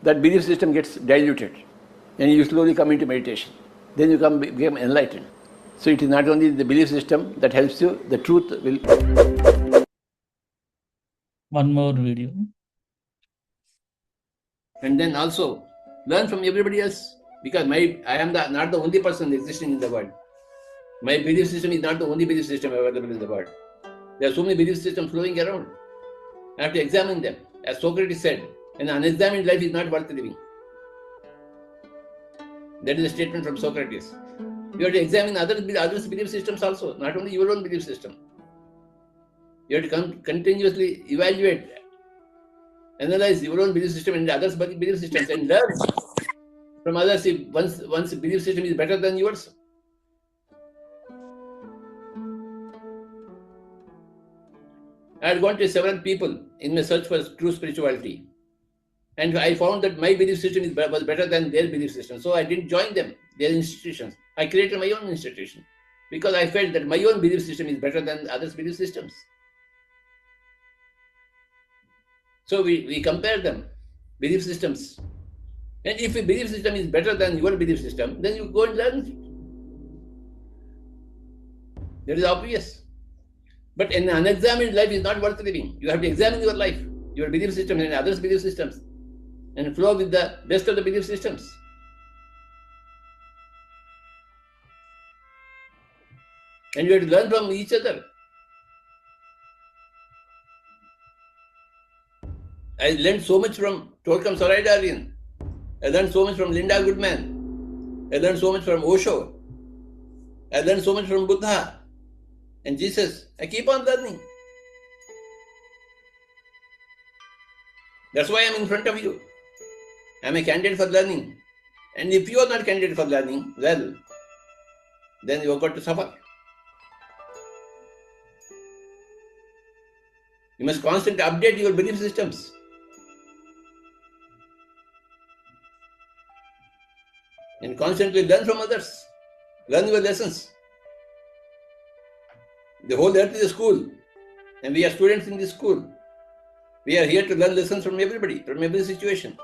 that belief system gets diluted and you slowly come into meditation. Then you become enlightened. So it is not only the belief system that helps you, the truth will. One more video. And then also learn from everybody else, because I am not the only person existing in the world. My belief system is not the only belief system available in the world. There are so many belief systems flowing around. I have to examine them. As Socrates said, an unexamined life is not worth living. That is a statement from Socrates. You have to examine others' belief systems also, not only your own belief system. You have to continuously evaluate, analyze your own belief system and others' belief systems, and learn from others if one's belief system is better than yours. I had gone to several people in my search for true spirituality, and I found that my belief system was better than their belief system. So I didn't join them, their institutions. I created my own institution because I felt that my own belief system is better than others' belief systems. So we compare them, belief systems. And if a belief system is better than your belief system, then you go and learn it. That is obvious. But an unexamined life is not worth living. You have to examine your life, your belief system and others' belief systems, and flow with the best of the belief systems. And you have to learn from each other. I learned so much from Torkam Saraydarian. I learned so much from Linda Goodman. I learned so much from Osho. I learned so much from Buddha and Jesus. I keep on learning. That's why I'm in front of you. I'm a candidate for learning. And if you are not candidate for learning, well, then you have got to suffer. You must constantly update your belief systems. And constantly learn from others. Learn your lessons. The whole earth is a school. And we are students in this school. We are here to learn lessons from everybody, from every situation,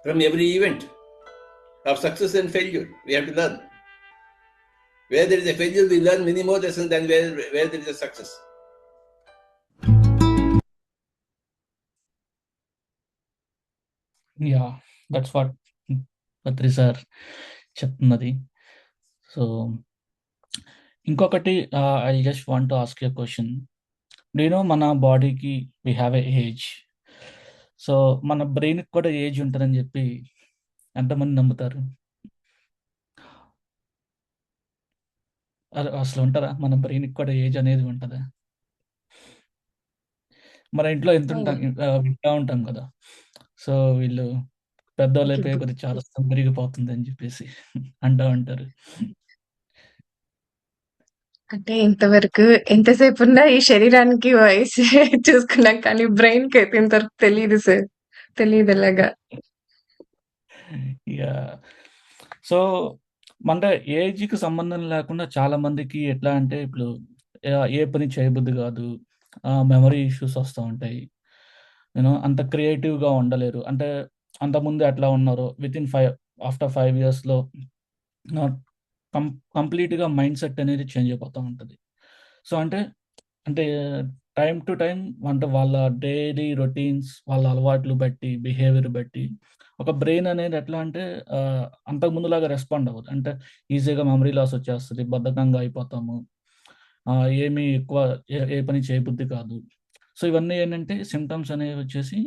from every event of success and failure. We have to learn. Where there is a failure, we learn many more lessons than where there is a success. Yeah, that's what Patri sir చెప్తున్నది. So ఇంకొకటి I just want to ask you question. Do you know మన బాడీకి we have a age. So మన బ్రెయిన్కి కూడా age ఉంటుందని చెప్పి ఎంతమంది నమ్ముతారు? అసలు ఉంటుందా? మన బ్రెయిన్కి కూడా ఏజ్ అనేది ఉంటుందా? మన ఇంట్లో ఎంత ఉంటాం, వింటా ఉంటాం కదా. సో వీళ్ళు పెద్దవాళ్ళు అయిపోయే కొద్ది చాలా పెరిగిపోతుంది అని చెప్పేసి అంటూ ఉంటారు. అంటే ఇంతవరకు ఎంతసేపు ఉన్నా ఈ శరీరానికి వయసు చూసుకున్నాం, కానీ బ్రెయిన్ కి అయితే ఇంతవరకు తెలియదు సార్. తెలియదు ఎలాగా. యా. సో అంటే ఏజ్కి సంబంధం లేకుండా చాలా మందికి ఎట్లా అంటే ఇప్పుడు ఏ పని చేయబుద్ధి కాదు, మెమరీ ఇష్యూస్ వస్తూ ఉంటాయి. యూనో అంత క్రియేటివ్గా ఉండలేరు. అంటే అంతకుముందు ఎట్లా ఉన్నారో ఆఫ్టర్ 5 yearsలో కంప్లీట్గా మైండ్ సెట్ అనేది చేంజ్ అయిపోతూ ఉంటుంది. సో అంటే టైం టు టైం అంటే వాళ్ళ డైలీ రొటీన్స్, వాళ్ళ అలవాట్లు బట్టి, బిహేవియర్ బట్టి ఒక బ్రెయిన్ అనేది ఎట్లా అంటే అంతకుముందులాగా రెస్పాండ్ అవ్వదు. అంటే ఈజీగా మెమరీ లాస్ వచ్చేస్తుంది, బద్ధకంగా అయిపోతాము, ఏమీ ఎక్కువ ఏ పని చేయబుద్ధి కాదు. సో ఇవన్నీ ఏంటంటే సిమ్టమ్స్ అనేవి వచ్చేసి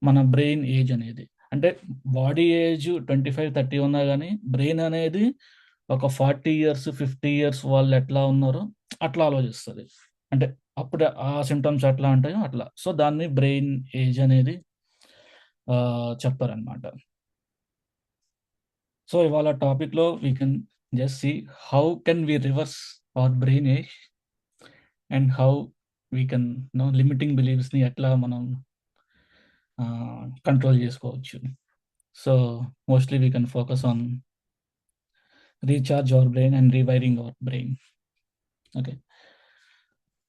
మన బ్రెయిన్ ఏజ్ అనేది. అంటే బాడీ ఏజ్ 25-30 ఉన్నా కానీ బ్రెయిన్ అనేది ఒక 40 years 50 years వాళ్ళు ఎట్లా ఉన్నారో అట్లా ఆలోచిస్తుంది. అంటే అప్పుడు ఆ సిమ్టమ్స్ ఎట్లా ఉంటాయో అట్లా. సో దాన్ని బ్రెయిన్ ఏజ్ అనేది చెప్తారనమాట. సో ఇవాళ టాపిక్లో we can just see how can we reverse our brain age and how we can limiting బిలీవ్స్ని ఎట్లా మనం కంట్రోల్ చేసుకోవచ్చు. So mostly we can focus on recharge our brain and rewiring our brain. Okay.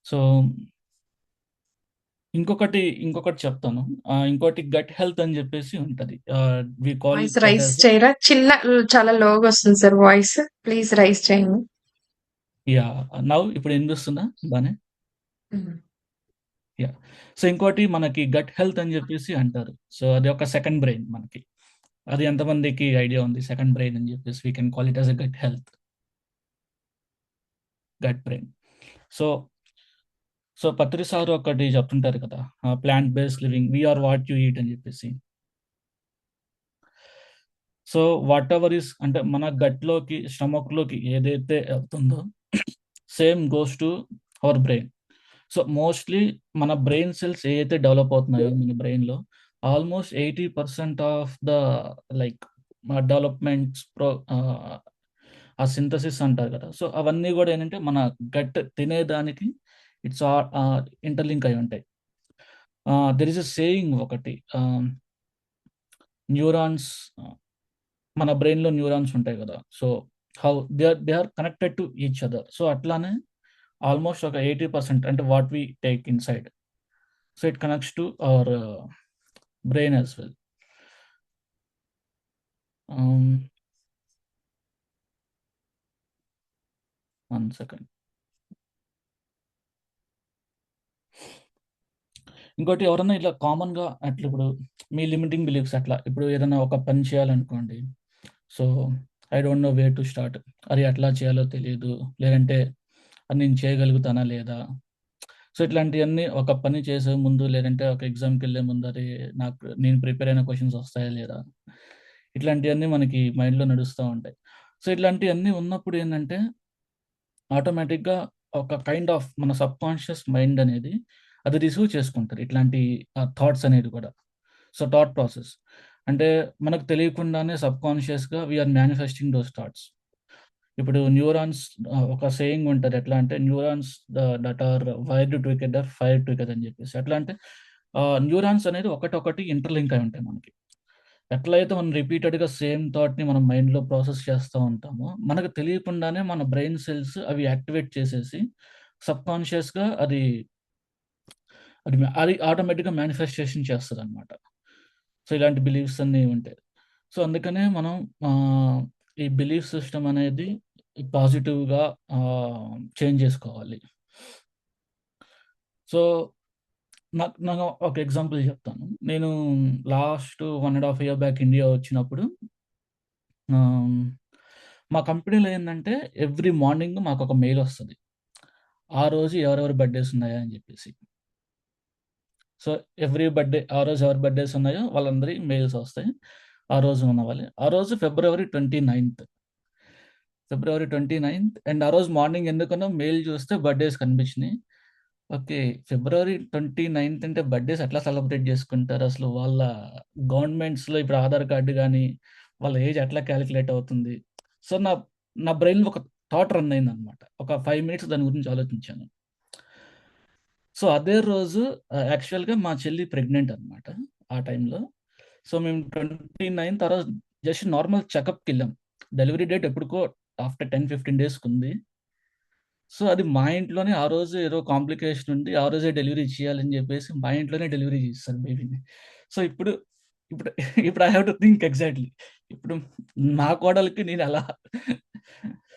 So ఇంకొకటి చెప్తాను. ఇంకోటి gut health అని చెప్పేసి ఉంటది. We call voice that raise యాస్ చేయరా? చాలా లోగా వస్తుంది సార్ వాయిస్. ప్లీజ్ రైస్ చేయండి. యాహ్! ఇప్పుడు వినిపిస్తుందా బానే? యాహ్! సో, ఇంకోటి మనకి గట్ హెల్త్ అని చెప్పేసి అంటారు. సో, అది ఒక సెకండ్ బ్రెయిన్ మనకి. అది ఎంతమందికి ఐడియా ఉంది? సెకండ్ బ్రెయిన్ అని చెప్పేసి we can call it as a gut health, gut brain. So, Patri sir ఒకటి చెప్తుంటారు కదా! Plant based living, we are what you eat అని చెప్పేసి. సో, వాటెవర్ ఈస్ అంటే మన గట్‌లోకి, స్టమక్‌లోకి ఏదైతే ఎళ్తుందో same goes to our brain. So, mostly మన బ్రెయిన్ సెల్స్ ఏయైతే డెవలప్ అవుతున్నాయో మన బ్రెయిన్‌లో almost 80% of the like developments ఆ సింథసిస్ అంటారు కదా! సో, అవన్నీ గూడా ఏంటంటే మన గట్ తినేదానికి ఇట్స్ ఇంటర్‌లింక్ అయి ఉంటాయి. దేర్ ఈస్ ఎ సేయింగ్ ఒకటి. న్యూరాన్స్ మన బ్రెయిన్‌లో న్యూరాన్స్ ఉంటాయి గదా! So, how they are connected to each other. So, అట్లానే ఆల్మోస్ట్ ఒక 80% అంటే what we take inside. So, it connects to our brain as well. Hmm. 1 second. ఇంకోటి ఎవరన్నా ఇట్లా కామన్‌గా అట్లా ఇప్పుడు మీ లిమిటింగ్ బిలీఫ్స్ అట్లా ఇప్పుడు ఏదైనా ఒక పని చేయాలనుకోండి. So, I don't know where to start. అది ఎట్లా చేయాలో తెలీదు. లేదంటే అది నేను చేయగలుగుతానా లేదా? సో, ఇట్లాంటియన్నీ ఒక పని చేసే ముందు లేదంటే ఒక ఎగ్జామ్‌కెళ్ళే ముందు అరే! నేను ప్రిపేర్ అయిన క్వెషన్స్ వస్తాయా లేదా? ఇట్లాంటియన్నీ మనకి మైండ్‌లో నడుస్తా ఉంటాయి. సో, ఇట్లాంటియన్నీ ఉన్నప్పుడు ఏందంటే ఆటోమేటిక్‌గా ఒక కైండ్ ఆఫ్ మన సబ్‌కాన్షియస్ మైండ్ అనేది అది రిసీవ్ చేసుకుంటది. ఇట్లాంటి థాట్స్ అనేది కూడా. So, thought process. అంటే మనకు తెలియకుండానే సబ్‌కాన్షియస్‌గా we are manifesting those thoughts. ఇప్పుడు న్యూరాన్స్ ఒక సేయింగ్ ఉంటది. ఎట్లా అంటే neurons that are wired together fired together అని చెప్పేసి. ఎట్లా అంటే న్యూరాన్స్ అనేది ఒకటొకటి ఇంటర్‌లింక్ అయి ఉంటాయి మనకి. ఎట్లయితే మనం రిపీటెడ్‌గా సేమ్ థాట్‌ని మనం మైండ్‌లో ప్రాసెస్ చేస్తా ఉంటామో, మనకు తెలియకుండానే మన బ్రెయిన్ సెల్స్ అవి యాక్టివేట్ చేసేసి సబ్‌కాన్షియస్‌గా అది ఆటోమేటిక్‌గా మేనిఫెస్టేషన్ చేస్తదనమాట. సో, ఇలాంటి బిలీఫ్స్ అన్నీ ఉంటాయి. సో, అందుకనే మనం ఈ బిలీఫ్ సిస్టమ్ అనేది పాజిటివ్‌గా చేంజ్ చేసుకోవాలి. సో, నాకు ఒక ఎగ్జాంపుల్ చెప్తాను. నేను లాస్ట్ 1 ½ ఇయర్ బ్యాక్ ఇండియా వచ్చినప్పుడు ఆహ్, మా కంపెనీలో ఏందంటే ఎవ్రీ మార్నింగ్ మాకొక మెయిల్ వస్తది. ఆ రోజు ఎవరెవరి బర్త్‌డేస్ ఉన్నాయా అని చెప్పేసి. సో, ఎవ్రీ బర్త్‌డే ఆ రోజు ఎవరి బర్త్‌డేస్ ఉన్నాయో వాళ్ళందరియి మెయిల్స్ వస్తాయి. ఆ రోజు ఉన్నవాళ్ళయి. ఆ రోజు ఫిబ్రవరి 29థ్. ఫిబ్రవరి 29థ్ అండ్ ఆ రోజు మార్నింగ్ ఎందుకనో మెయిల్ చూస్తే బర్త్‌డేస్ కనిపించినాయి. ఓకే. ఫిబ్రవరి 29థ్ అంటే బర్త్‌డేస్ ఎట్లా సెలబ్రేట్ చేసుకుంటారు? అసలు వాళ్ళ గవర్నమెంట్స్‌లో ఇప్పుడు ఆధార్ కార్డ్ గాని, వాళ్ళ ఏజ్ ఎట్లా కాలిక్యులేట్ అవుతుంది? సో, నా నా బ్రెయిన్‌లో ఒక థాట్ రన్ అయిందనమాట. ఒక 5 మినిట్స్ దాని గురించి ఆలోచించాను. సో, అదే రోజు యాక్చువల్‌గా మా చెల్లి ప్రెగ్నెంట్ అనమాట ఆ టైంలో. సో, మేము 29థ్ ఆ రోజు జస్ట్ నార్మల్ చెకప్‌కెళ్ళాం. డెలివరీ డేట్ ఎప్పటికో ఆఫ్టర్ 10, 15 డేస్‌కుంది. సో, అది మా ఇంట్లోనే ఆ రోజు ఏదో కాంప్లికేషన్ ఉండి, ఆ రోజే డెలివరీ చేయాలని జెప్పేసి మా ఇంట్లోనే డెలివరీ చేసేసారు బేబీని. సో, ఇప్పుడు ఇప్పుడు I have to think exactly. ఇప్పుడు నా కోడలికి నేనెలా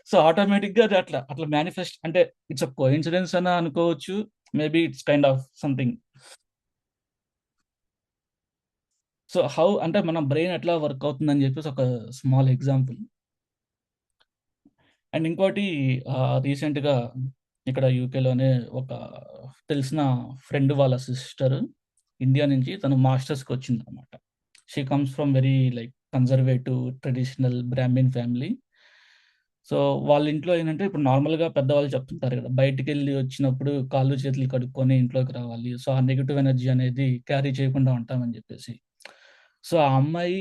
సో, ఆటోమేటిక్‌గా అది అట్లా మేనిఫెస్ట్ అంటే ఇట్స్ ఎ కోయిన్సిడెన్స్ అనా అనుకోవచ్చు. Maybe it's kind of something. So, అంటే మన బ్రెయిన్ ఎట్లా వర్క్ అవుతుందని జెప్పేసి ఒక స్మాల్ ఎగ్జాంపుల్. అండ్ ఇంకోటి రీసెంట్‌గా ఇక్కడ యూకేలోనే ఒక తెలిసిన ఫ్రెండ్ వాళ్ళ సిస్టర్ ఇండియా నుంచి తను మాస్టర్స్‌కొచ్చిందనమాట. She comes from very like conservative, traditional Brahmin family. So, వాళ్ళ ఇంట్లో ఏంటంటే ఇప్పుడు నార్మల్‌గా పెద్దవాళ్ళు చెప్తుంటారు గదా! బయటికెళ్ళి వచ్చినప్పుడు కాళ్ళు, చేతులు కడుక్కొని ఇంట్లోకి రావాలి. సో, ఆ నెగెటివ్ ఎనర్జీ అనేది క్యారీ చేయకుండా ఉంటామని జెప్పేసి. సో, ఆ అమ్మాయి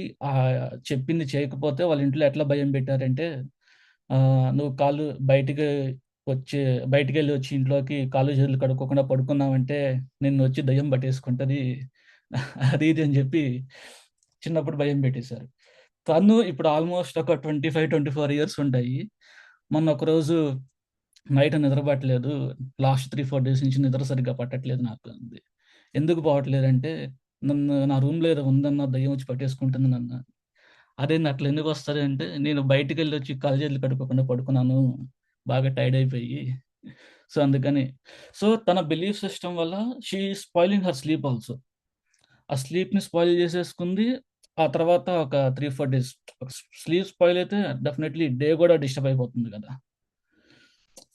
చెప్పింది చేయకపోతే వాళ్ళ ఇంట్లో ఎట్లా భయం పెట్టారంటే "నువ్వు బయటికి వచ్చి బయటికెళ్ళి వచ్చి ఇంట్లోకి కాళ్ళు, చేతులు కడుక్కోకుండా పడుకున్నావంటే నిన్నొచ్చి దెయ్యం పట్టేసుకుంటది." అది ఇది అని జెప్పి చిన్నప్పుడు భయం పెట్టేశారు. తను ఇప్పుడు ఆల్‌మోస్ట్ ఒక 25, 24 ఇయర్స్ ఉంటాయి. మొన్న ఒకరోజు నైట్ నిద్ర పట్టలేదు. లాస్ట్ 3, 4 డేస్ నుంచి నిద్ర సరిగ్గా పట్టట్లేదు నాకు అంది. ఎందుకు పోవట్లేదంటే, నన్ను నా రూమ్‌లో ఏదో ఉందన్న, దెయ్యం వచ్చి పట్టేసుకుంటుంది నన్ను. అదేంది అట్లా ఎందుకు వస్తది అంటే, నేను బయటికెళ్ళొచ్చి కాళ్ళు చేతులు కడుక్కోకుండా పడుకున్నాను. బాగా టైర్డ్ అయిపోయి. సో, అందుకని. సో, తన బిలీఫ్ సిస్టమ్ వల్ల she is spoiling her sleep also. ఆ స్లీప్‌ని స్పాయిల్ చేసేసుకుంది. ఆ తర్వాత ఒక 3, 4 డేస్ స్లీప్ స్పాయిల్ అయితే డెఫినైట్‌లీ డే గూడా డిస్టర్బ్ అయిపోతుంది గదా!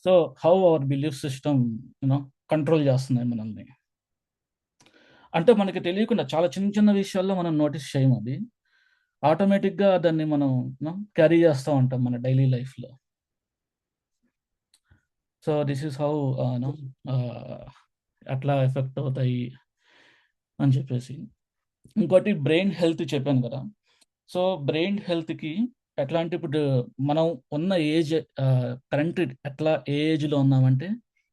So, how our belief system control చేస్తున్నాయి మనల్ని. అంటే మనకి తెలియకుండా చాలా చిన్న చిన్న విషయాల్లో మనం నోటీస్ చేయమది. ఆటోమేటిక్‌గా దాన్ని మనం క్యారీ చేస్తా ఉంటాం మన డైలీ లైఫ్‌లో. సో, దిస్ ఈస్ హౌ ఆహ్, అట్లా ఎఫెక్ట్ అవుతాయి అని చెప్పేసి. ఇంకోటి బ్రెయిన్ హెల్త్ చెప్పాను కదా! సో, బ్రెయిన్ హెల్త్‌కి ఎట్లా అంటే ఇప్పుడు మనం ఉన్న ఏజ్ కరెంట్ ఎట్లా ఏ ఏజ్‌లో ఉన్నామంటే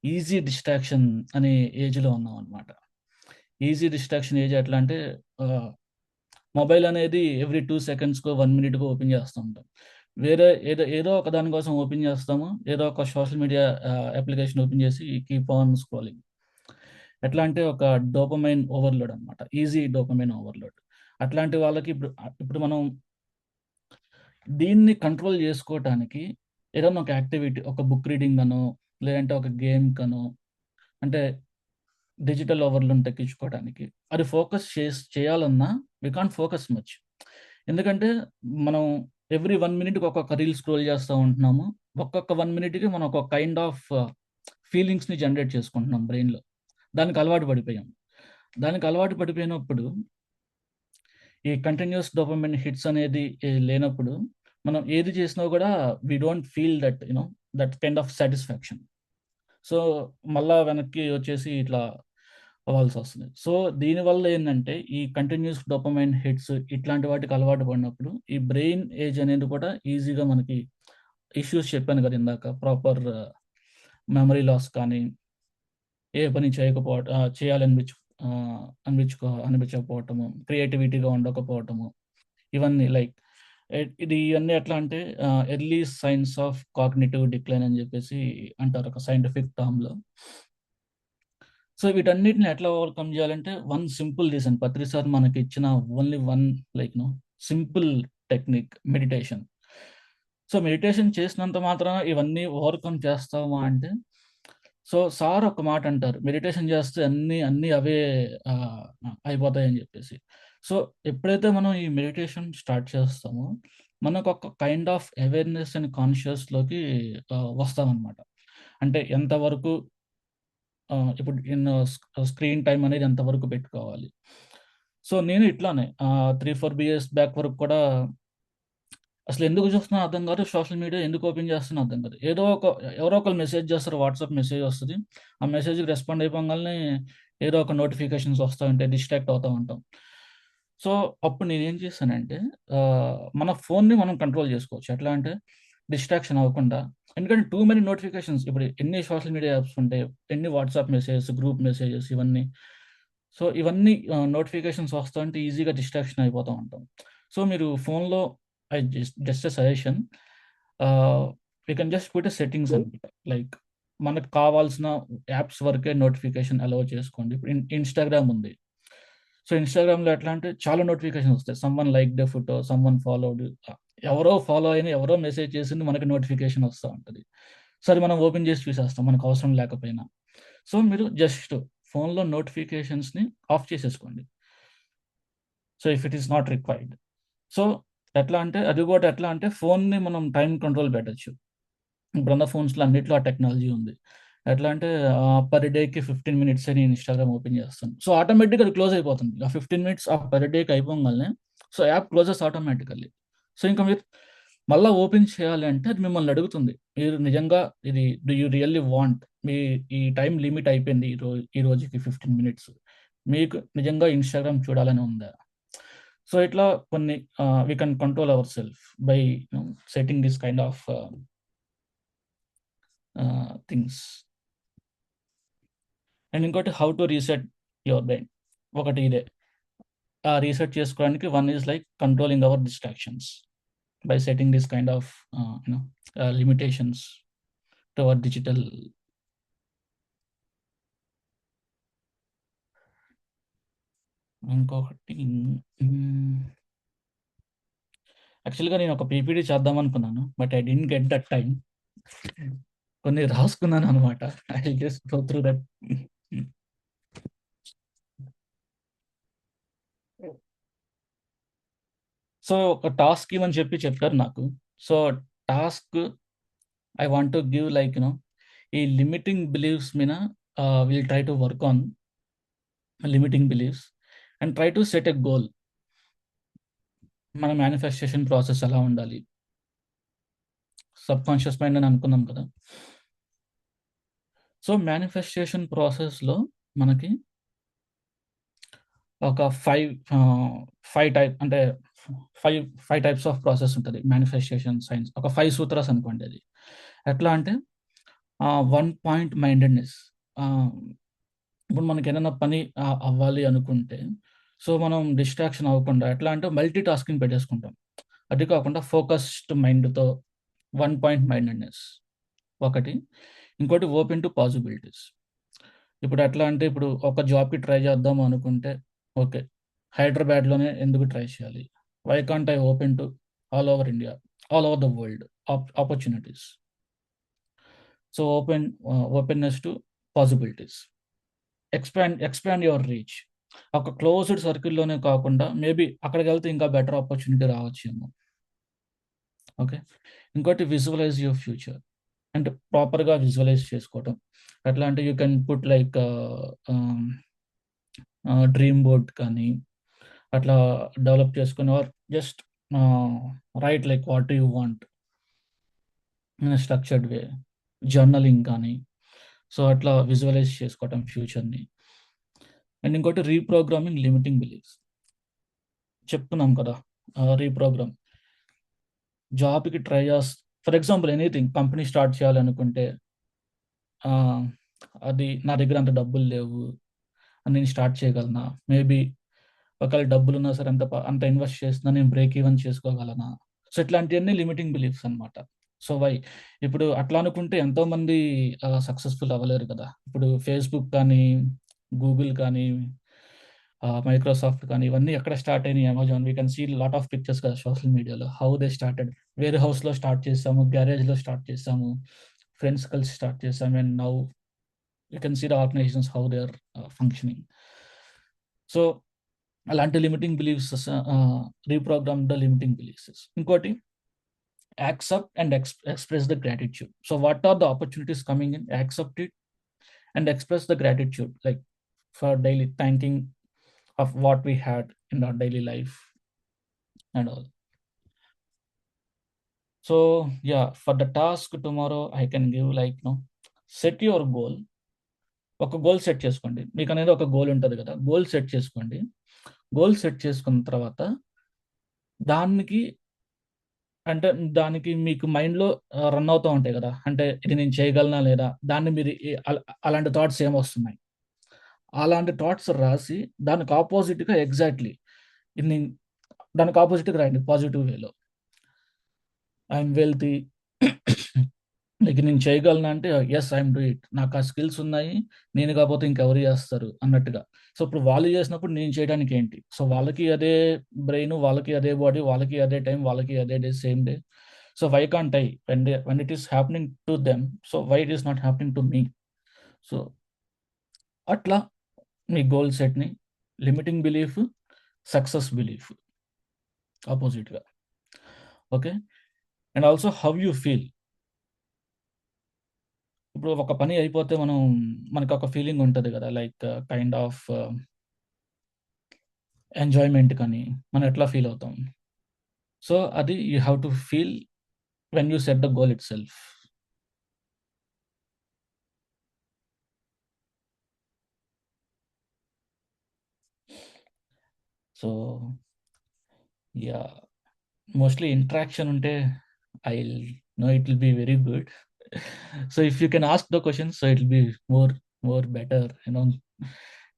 ఈజీ డిస్ట్రాక్షన్ అనే ఏజ్‌లో ఉన్నామనమాట. ఈజీ డిస్ట్రాక్షన్ ఏజ్ ఎట్లా అంటే ఆహ్, మొబైల్ అనేది ఎవ్రీ 2 సెకండ్స్‌కో, 1 మినిట్‌కో ఓపెన్ చేస్తూ ఉంటాం. వేరే ఏదో ఏదో ఒక దాని కోసం ఓపెన్ చేస్తాము. ఏదో ఒక సోషల్ మీడియా అప్లికేషన్ ఓపెన్ చేసి కీప్ ఆన్ స్క్రోలింగ్. ఎట్లా అంటే ఒక డోపమైన్ ఓవర్‌లోడ్ అనమాట. Easy dopamine overload. అట్లాంటి వాళ్ళకి ఇప్పుడు మనం దీన్ని కంట్రోల్ జేసుకోవటానికి ఏదన్నా ఒక యాక్టివిటీ, ఒక బుక్ రీడింగ్ అనో, లేదంటే ఒక గేమ్ కనో, అంటే డిజిటల్ ఓవర్‌లోడ్‌ని తగ్గించుకోవడానికి. అది ఫోకస్ చేయాలన్నా వి కాంట్ ఫోకస్ మచ్. ఎందుకంటే మనం ఎవ్రీ 1 మినిట్‌కి ఒక్కొక్క రీల్ స్క్రోల్ చేస్తా ఉంటున్నాము. ఒక్కొక్క 1 మినిట్‌కి మనం ఒక కైండ్ ఆఫ్ ఫీలింగ్స్‌ని జనరేట్ చేసుకుంటున్నాం బ్రెయిన్‌లో. దానికి అలవాటు పడిపోయాం. దానికి అలవాటు పడిపోయినప్పుడు ఈ కంటిన్యూయస్ డోపమైన్ హిట్స్ అనేది లేనప్పుడు మనం ఏది చేసినా గూడా we don't feel that that kind of satisfaction. So, మళ్ళా వెనక్కి వచ్చేసి ఇట్లా అవ్వాల్సొస్తది. సో, దీనివల్ల ఏందంటే ఈ కంటిన్యూయస్ డోపమైన్ హిట్స్ ఇట్లాంటి వాటికి అలవాటు పడినప్పుడు ఈ బ్రెయిన్ ఏజ్ అనేది కూడా ఈజీగా మనకి ఇష్యూస్ చెప్పాను గదా! ఇందాక ప్రాపర్ మెమరీ లాస్ కానీ, ఏ పని చేయాలనిపించు అనిపించకపోవటము, క్రియేటివిటీగా ఉండకపోవటము. ఇవన్నీ లైక్ ఇది ఇవన్నీ ఎట్లా అంటే early science of cognitive decline అని జెప్పేసి అంటారు ఒక సైంటిఫిక్ టర్మ్‌లో. సో, వీటన్నిటిని ఎట్లా ఓవర్‌కమ్ జేయాలంటే వన్ సింపుల్ రీజన్ పత్రి సార్ మనకిచ్చిన only one like simple technique meditation. So, meditation చేసినంత మాత్రాన ఇవన్నీ ఓవర్‌కమ్ చేస్తామా అంటే, సో, సార్ ఒక మాట అంటారు. మెడిటేషన్ చేస్తే అన్నీ అవే ఆహ్, అయిపోతాయని జెప్పేసి. సో, ఎప్పుడైతే మనం ఈ మెడిటేషన్ స్టార్ట్ చేస్తామో, మనకొక కైండ్ ఆఫ్ అవేర్‌నెస్ అండ్ కాన్షియస్‌లోకి వస్తామనమాట. అంటే ఎంతవరకు ఇప్పుడు స్క్రీన్ టైమ్ అనేది ఎంతవరకు పెట్టుకోవాలి. సో, నేను ఇట్లానే 3, 4 ఇయర్స్ బ్యాక్ వరకు కూడా అసలెందుకు చూస్తున్నానో అర్థం కాదు. సోషల్ మీడియా ఎందుకు ఓపెన్ చేస్తున్నానో అర్థం కాదు. ఎవరో ఒకళ్ళు మెసేజ్ చేస్తారు. వాట్సాప్ మెసేజ్ వస్తది. ఆ మెసేజ్‌కి రెస్పాండ్ అయిపోంగాల్నే ఏదో ఒక నోటిఫికేషన్స్ వస్తా ఉంటాయి. డిస్ట్రాక్ట్ అవుతా ఉంటాం. సో, అప్పుడు నేనేం చేశానంటే మన ఫోన్‌ని మనం కంట్రోల్ చేసుకోవచ్చు. ఎట్లా అంటే డిస్ట్రాక్షన్ అవ్వకుండా. ఎందుకంటే టూ మెనీ నోటిఫికేషన్స్ ఇప్పుడు ఎన్ని సోషల్ మీడియా యాప్స్ ఉంటాయి. ఎన్ని వాట్సాప్ మెసేజెస్, గ్రూప్ మెసేజెస్ ఇవన్నీ. సో, ఇవన్నీ నోటిఫికేషన్స్ వస్తుంటే ఈజీగా డిస్ట్రాక్షన్ అయిపోతా ఉంటాం. సో, మీరు ఫోన్‌లో జస్ట్ ఎ సజెషన్. ఆహ్, you can just put a settings అనమాట. లైక్ మనకు కావాల్సిన యాప్స్ వరకే నోటిఫికేషన్ అలౌ చేసుకోండి. ఇప్పుడు ఇన్‌స్టాగ్రామ్ ఉంది. సో, ఇన్‌స్టాగ్రామ్‌లో ఎట్లా అంటే చాలా నోటిఫికేషన్స్ వస్తాయి. సమ్‌వన్ లైక్డ్ ఎ ఫోటో, సమ్‌వన్ ఫాలోడ్ ఎవరో ఫాలో అయిన ఎవరో మెసేజ్ చేసింది మనకి నోటిఫికేషన్ వస్తా ఉంటది. సో, అది మనం ఓపెన్ చేసి చూసేస్తాం మనకు అవసరం లేకపోయినా. సో, మీరు జస్ట్ ఫోన్‌లో నోటిఫికేషన్స్‌ని ఆఫ్ చేసేసుకోండి. So, if it is not required. So, అది కూడా ఎట్లా అంటే ఫోన్‌ని మనం టైమ్ కంట్రోల్ పెట్టొచ్చు. ఇప్పుడున్న ఫోన్స్‌లో అన్నిట్లో ఆ టెక్నాలజీ ఉంది. ఎట్లా అంటే పర్ డేకి 15 మినిట్సే నేను ఇన్‌స్టాగ్రామ్ ఓపెన్ చేస్తాను. సో, ఆటోమేటిక్‌గా అది క్లోజ్ అయిపోతుంది. ఆ 15 మినిట్స్ పర్ డేకి అయిపోంగాల్నే so, app closes automatically. So, ఇంక మీరు మళ్ళా ఓపెన్ చేయాలి అంటే అది మిమ్మల్ని అడుగుతుంది. మీరు నిజంగా ఇది do you really want me ఈ టైమ్ లిమిట్ అయిపోయింది ఈ రోజుకి 15 మినిట్స్. మీకు నిజంగా ఇన్‌స్టాగ్రామ్ చూడాలని ఉందా? సో, ఇట్లా కొన్ని we can control our self by setting this kind of things. And ఇంకోటి how to reset your brain. ఒకటి ఇదే. రీసెట్ చేసుకోవడానికి one is like controlling our distractions by setting this kind of limitations to our digital ఇంకొకటి యాక్చువల్‌గా నేను ఒక PPT చేద్దాం అనుకున్నాను. But I didn't get that time. కొన్ని రాసుకున్నాననమాట. I will just go through that. So, ఒక టాస్క్ ఇవ్వని చెప్పారు నాకు. So, task I want to give like ఈ లిమిటింగ్ బిలీఫ్స్ మీద will try to work on limiting beliefs and try to set a goal. మన manifestation process ఎలా ఉండాలి? Subconscious mind అని అనుకున్నాం కదా! సో, మేనిఫెస్టేషన్ ప్రాసెస్‌లో మనకి ఒక 5 టైప్ అంటే 5 టైప్స్ ఆఫ్ ప్రాసెస్ ఉంటది. Manifestation science. ఒక 5 సూత్రాస్ అనుకోండి అది. ఎట్లా అంటే 1 పాయింట్ మైండెడ్‌నెస్. ఇప్పుడు మనకేదైనా పని అవ్వాలి అనుకుంటే, సో, మనం డిస్ట్రాక్షన్ అవ్వకుండా ఎట్లా అంటే మల్టీ టాస్కింగ్ పెట్టేసుకుంటాం. అది కాకుండా ఫోకస్డ్ మైండ్‌తో 1 పాయింట్ మైండెడ్‌నెస్ ఒకటి. ఇంకోటి ఓపెన్ టు పాసిబిలిటీస్. ఇప్పుడు ఎట్లా అంటే ఇప్పుడు ఒక జాబ్‌కి ట్రై చేద్దాం అనుకుంటే, ఓకే. హైదరాబాద్‌లోనే ఎందుకు ట్రై చేయాలి? Why can't I open to all over India, all over the world opportunities. So, openness to possibilities. Expand your reach. ఒక క్లోజ్డ్ సర్కిల్‌లోనే కాకుండా మేబీ అక్కడికెళ్తే ఇంకా బెటర్ ఆపర్చునిటీ రావచ్చేమో. ఓకే. ఇంకోటి విజువలైజ్ యువర్ ఫ్యూచర్. అంటే ప్రాపర్‌గా విజువలైజ్ చేసుకోవటం. ఎట్లా అంటే you can put like dream board కానీ, అట్లా డెవలప్ చేసుకొని or just write like what you want in a structured way. Journaling కానీ, సో, అట్లా విజువలైజ్ చేసుకోవటం ఫ్యూచర్‌ని. అండ్ ఇంకోటి రీప్రోగ్రామింగ్ లిమిటింగ్ బిలీఫ్స్. చెప్తున్నాం కదా! రీప్రోగ్రామ్. జాబ్‌కి try for example anything company start చేయాలనుకుంటే ఆహ్, అది నా దగ్గర అంత డబ్బులు లేవు. నేను స్టార్ట్ చేయగలనా? మేబీ ఒకవేళ డబ్బులున్నా సరే అంత ఇన్వెస్ట్ చేసినా నేను బ్రేక్ ఈవెన్ చేసుకోగలనా? సో, ఇట్లాంటియన్నీ లిమిటింగ్ బిలీఫ్స్ అనమాట. So, why? ఇప్పుడు అట్లా అనుకుంటే ఎంతోమంది సక్సెస్‌ఫుల్ అవ్వలేరు కదా! ఇప్పుడు ఫేస్‌బుక్ కానీ, గూగుల్ కానీ, మైక్రోసాఫ్ట్ కానీ ఇవన్నీ ఎక్కడ స్టార్ట్ అయినాయి? Amazon we can see lot of pictures కదా సోషల్ మీడియాలో. How they started. వేర్ హౌస్‌లో స్టార్ట్ చేసాము. గ్యారేజ్‌లో స్టార్ట్ చేసాము. ఫ్రెండ్స్ కలిసి స్టార్ట్ చేసాము. And now you can see the organisations how they are functioning. So, అలాంటి limiting beliefs reprogram the limiting beliefs. ఇంకోటి accept and express the gratitude. So, what are the opportunities coming in? Accept it and express the gratitude like for daily థాంకింగ్ of what we had in our daily life and all. So, yeah, for the task tomorrow, I can give like, set your goal. ఒక goal set చేసుకోండి. మీకనేది ఒక goal ఉంటది కదా! Goal set చేసుకోండి. Goal set చేసుకున్న తర్వాత దానికి అంటే దానికి మీకు మైండ్‌లో రన్ అవుతా ఉంటాయి కదా! అంటే ఇది నేను చేయగలనా లేదా? దాన్ని మీరు అలాంటి థాట్స్ ఏమొస్తున్నాయి? అలాంటి థాట్స్ రాసి దానికి అపోజిట్‌గా ఎగ్జాక్ట్‌లీ ఇది నేను దానికి అపోజిట్‌గా రాయండి పాజిటివ్ వేలో. I'm wealthy. లైక్ నేను చేయగలనా అంటే యెస్ ఐయామ్ డూ ఇట్. నాకు ఆ స్కిల్స్ ఉన్నాయి. నేను కాకపోతే ఇంకెవరు చేస్తారు అన్నట్టుగా. సో, ఇప్పుడు వాళ్ళు చేసినప్పుడు నేను చేయడానికి ఏంటి? సో, వాళ్ళకి అదే బ్రెయిన్, వాళ్ళకి అదే బాడీ, వాళ్ళకి అదే టైం, వాళ్ళకి అదే day, same day. So, why can't I? When it is happening to them, so, why it is not happening to me? So, అట్లా మీ గోల్ సెట్‌ని లిమిటింగ్ బిలీఫ్, సక్సెస్ బిలీఫ్ అపోజిట్‌గా. Okay. And also how you feel. ఇప్పుడు ఒక పని అయిపోతే మనకొక feeling ఉంటది గదా! లైక్ కైండ్ ఆఫ్ ఎంజాయ్‌మెంట్ కానీ, మనం ఎట్లా ఫీల్ అవుతాం. సో, అది you have to feel when you set the goal itself. So, yeah! Mostly interaction ఉంటే I will know it will be very good. So, if you can ask the questions so it will be more better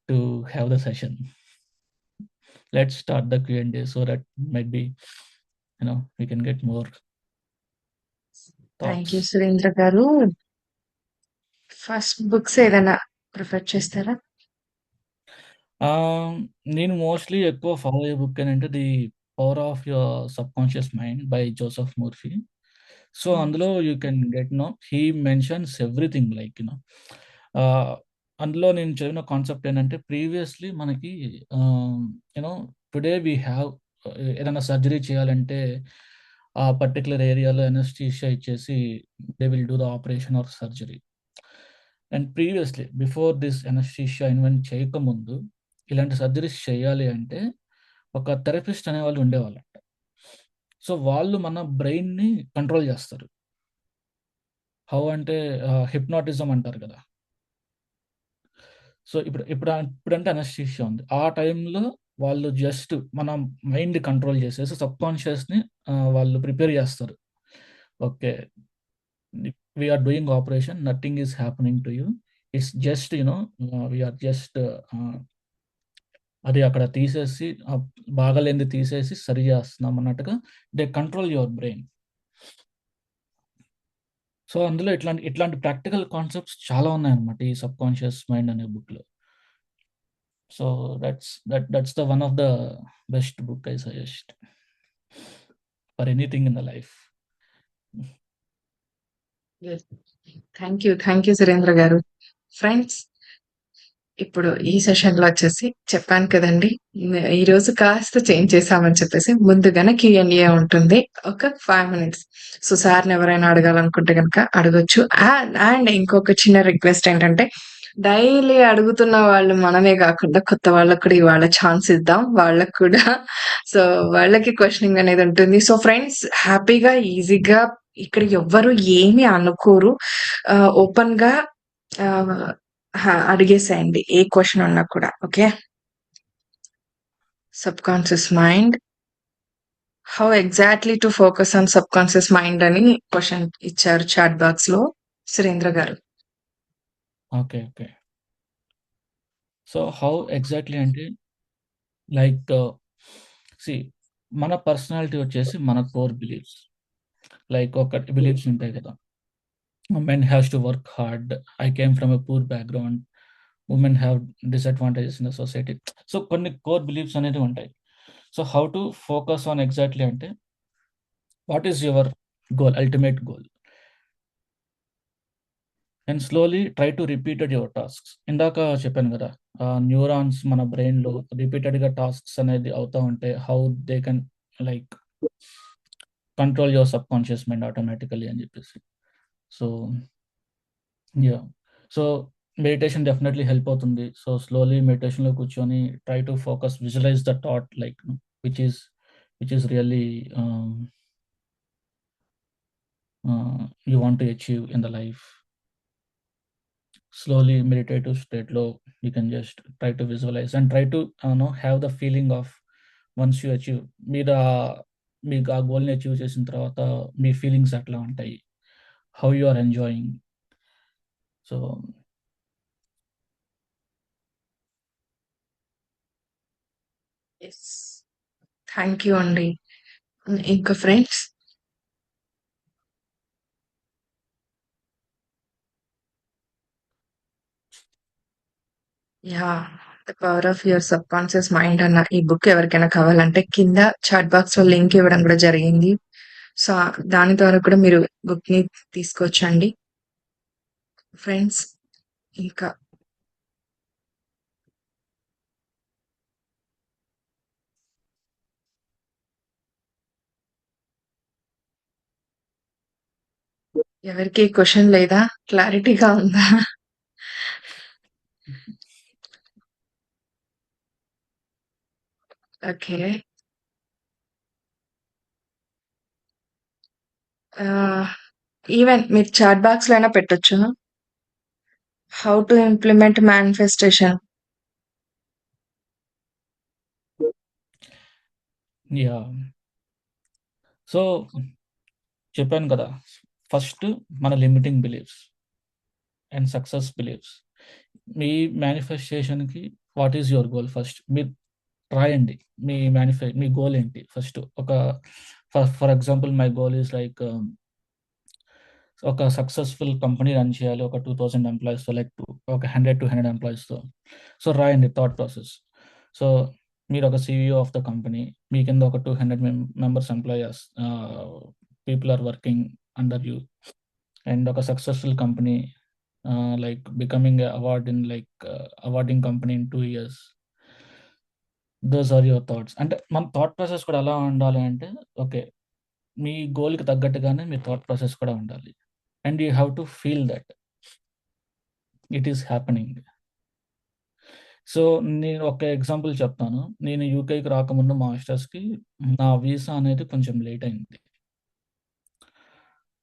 to have the session. Let's start the Q&A so that might be we can get more thank thoughts. You Surendra garu. First books ఏదైనా prefer చేస్తారా? నేను mostly ఎక్కువ follow అయ్యే book ఏంటంటే 'the power of your subconscious mind' by Joseph Murphy. So, అందులో you can get he mentions everything like ah, అందులో నేను చదివిన కాన్సెప్ట్ ఏంటంటే ప్రీవియస్‌లీ మనకి you know today we have ఏదైనా సర్జరీ చేయాలంటే ఆ పర్టిక్యులర్ ఏరియాలో అనస్థీషియా ఇచ్చేసి they will do the operation or surgery. And previously before this anaesthesia invent చేయకముందు ఇలాంటి సర్జరీస్ చేయాలి అంటే ఒక థెరపిస్ట్ అనేవాళ్ళు ఉండేవాళ్ళంట. సో, వాళ్ళు మన బ్రెయిన్‌ని కంట్రోల్ చేస్తారు. హౌ అంటే హిప్నాటిజం అంటారు కదా! సో, ఇప్పుడంటే అనస్థీషియా ఉంది. ఆ టైంలో వాళ్ళు జస్ట్ మన మైండ్ కంట్రోల్ చేసేసి సబ్‌కాన్షియస్‌ని వాళ్ళు ప్రిపేర్ చేస్తారు. Okay. We are doing operation. Nothing is happening to you. It's just we are just అది అక్కడ తీసేసి బాగాలేనిది తీసేసి సరి చేస్తున్నాం అన్నట్టుగా they control your brain. So, అందులో ఇట్లాంటి ప్రాక్టికల్ కాన్సెప్ట్స్ చాలా ఉన్నాయన్నమాట ఈ సబ్‌కాన్షియస్ మైండ్ అనే బుక్‌లో. So, that's the one of the best book I suggest for anything in the life. Thank you Surendra గారు. ఫ్రెండ్స్, ఇప్పుడు ఈ సెషన్‌లో వచ్చేసి చెప్పాను కదండీ! ఈరోజు కాస్త చేంజ్ చేశామని చెప్పేసి. ముందుగానే క్యూఎంఏ ఉంటుంది. ఒక 5 మినిట్స్. సో, సార్‌ని ఎవరైనా అడగాలనుకుంటే గనక అడగొచ్చు. అండ్ ఇంకొక చిన్న రిక్వెస్ట్ ఏంటంటే, డైలీ అడుగుతున్న వాళ్ళు మనమే గాకుండా కొత్త వాళ్ళకి కూడా ఇవాళ ఛాన్స్ ఇద్దాం. వాళ్ళకి కూడా సో, వాళ్ళకి క్వెషనింగ్ అనేది ఉంటుంది. సో, ఫ్రెండ్స్ హ్యాపీగా, ఈజీగా ఇక్కడ ఎవ్వరు ఏమి అనుకోరు. ఓపెన్‌గా ఆహ్ అడిగేసేయండి. ఏ క్వెషన్ ఉన్నా కూడా. Okay. Subconscious mind. How exactly to focus on subconscious mind అని క్వెషన్ ఇచ్చారు చాట్ బాక్స్‌లో సురేంద్ర గారు. Okay. Okay. So, how exactly అంటే లైక్ సీ మన పర్సనాలిటీ వచ్చేసి మన కోర్ బిలీఫ్స్. లైక్ ఒక బిలీఫ్స్ ఉంటాయి కదా! Men has to work hard. I came from a poor background. Women have disadvantages in the society. So, కొన్ని కోర్ బిలీఫ్స్ అనేవి ఉంటాయి. So, how to focus on exactly అంటే what is your goal? Ultimate goal. And slowly try to repeated your tasks. ఇందాక చెప్పాను గదా! Neurons మన బ్రెయిన్‌లో రిపీటెడ్‌గా టాస్క్స్ అనేది అవుతా ఉంటే how they can like control your subconscious mind automatically అని జెప్పేసి. So, yeah! So, meditation definitely help అవుతుంది. సో, స్లోలీ మెడిటేషన్‌లో కూర్చొని try to focus, visualise the thought like which is which is really you want to achieve in the life. Slowly meditative state లో you can just try to visualize and try to have the feeling of once you achieve మీరు మీకు ఆ గోల్‌ని achieve చేసిన తర్వాత మీ feelings ఎట్లా ఉంటాయి? How you are enjoying? So, yes. Thank you అండి. ఇంకా friends yeah! 'The power of your subconscious mind' అన్న ఈ బుక్ ఎవరికైనా కావాలంటే కింద చాట్ బాక్స్‌లో లింక్ ఇవ్వడం కూడా జరిగింది. సో, దాని ద్వారా కూడా మీరు బుక్‌ని తీసుకోవచ్చండి. ఫ్రెండ్స్ ఇంకా ఎవరికీ క్వెషన్ లేదా? క్లారిటీగా ఉందా? ఓకే. ఆహ్, ఈవెన్ మీరు చాట్ బాక్స్‌లో అయినా పెట్టొచ్చు. How to implement manifestation. Yeah! So, చెప్పాను కదా! ఫస్ట్ మన limiting beliefs and success beliefs. మీ మేనిఫెస్టేషన్‌కి what is your goal first? మీరు రాయండి. మీ గోల్ ఏంటి first? For example my goal is like ఒక సక్సెస్‌ఫుల్ కంపెనీ రన్ చేయాలి. ఒక 2000 ఎంప్లాయీస్‌తో ఒక 100-200 ఎంప్లాయీస్‌తో. సో, రాయండి థాట్ ప్రాసెస్. సో మీరు ఒక CEO ఆఫ్ ద కంపెనీ, మీ కింద ఒక 200 members employers people are working under you, and ఒక successful company like becoming awarding company in 2 years. Those are your thoughts. అంటే మన థాట్ ప్రాసెస్ కూడా ఎలా ఉండాలి అంటే, ఓకే, మీ గోల్కి తగ్గట్టుగానే మీ థాట్ ప్రాసెస్ కూడా ఉండాలి. And you have to feel that it is happening. So నేను ఒక ఎగ్జాంపుల్ చెప్తాను. నేను యూకేకి రాకముందు మాస్టర్స్కి నా వీసా అనేది కొంచెం లేట్ అయింది.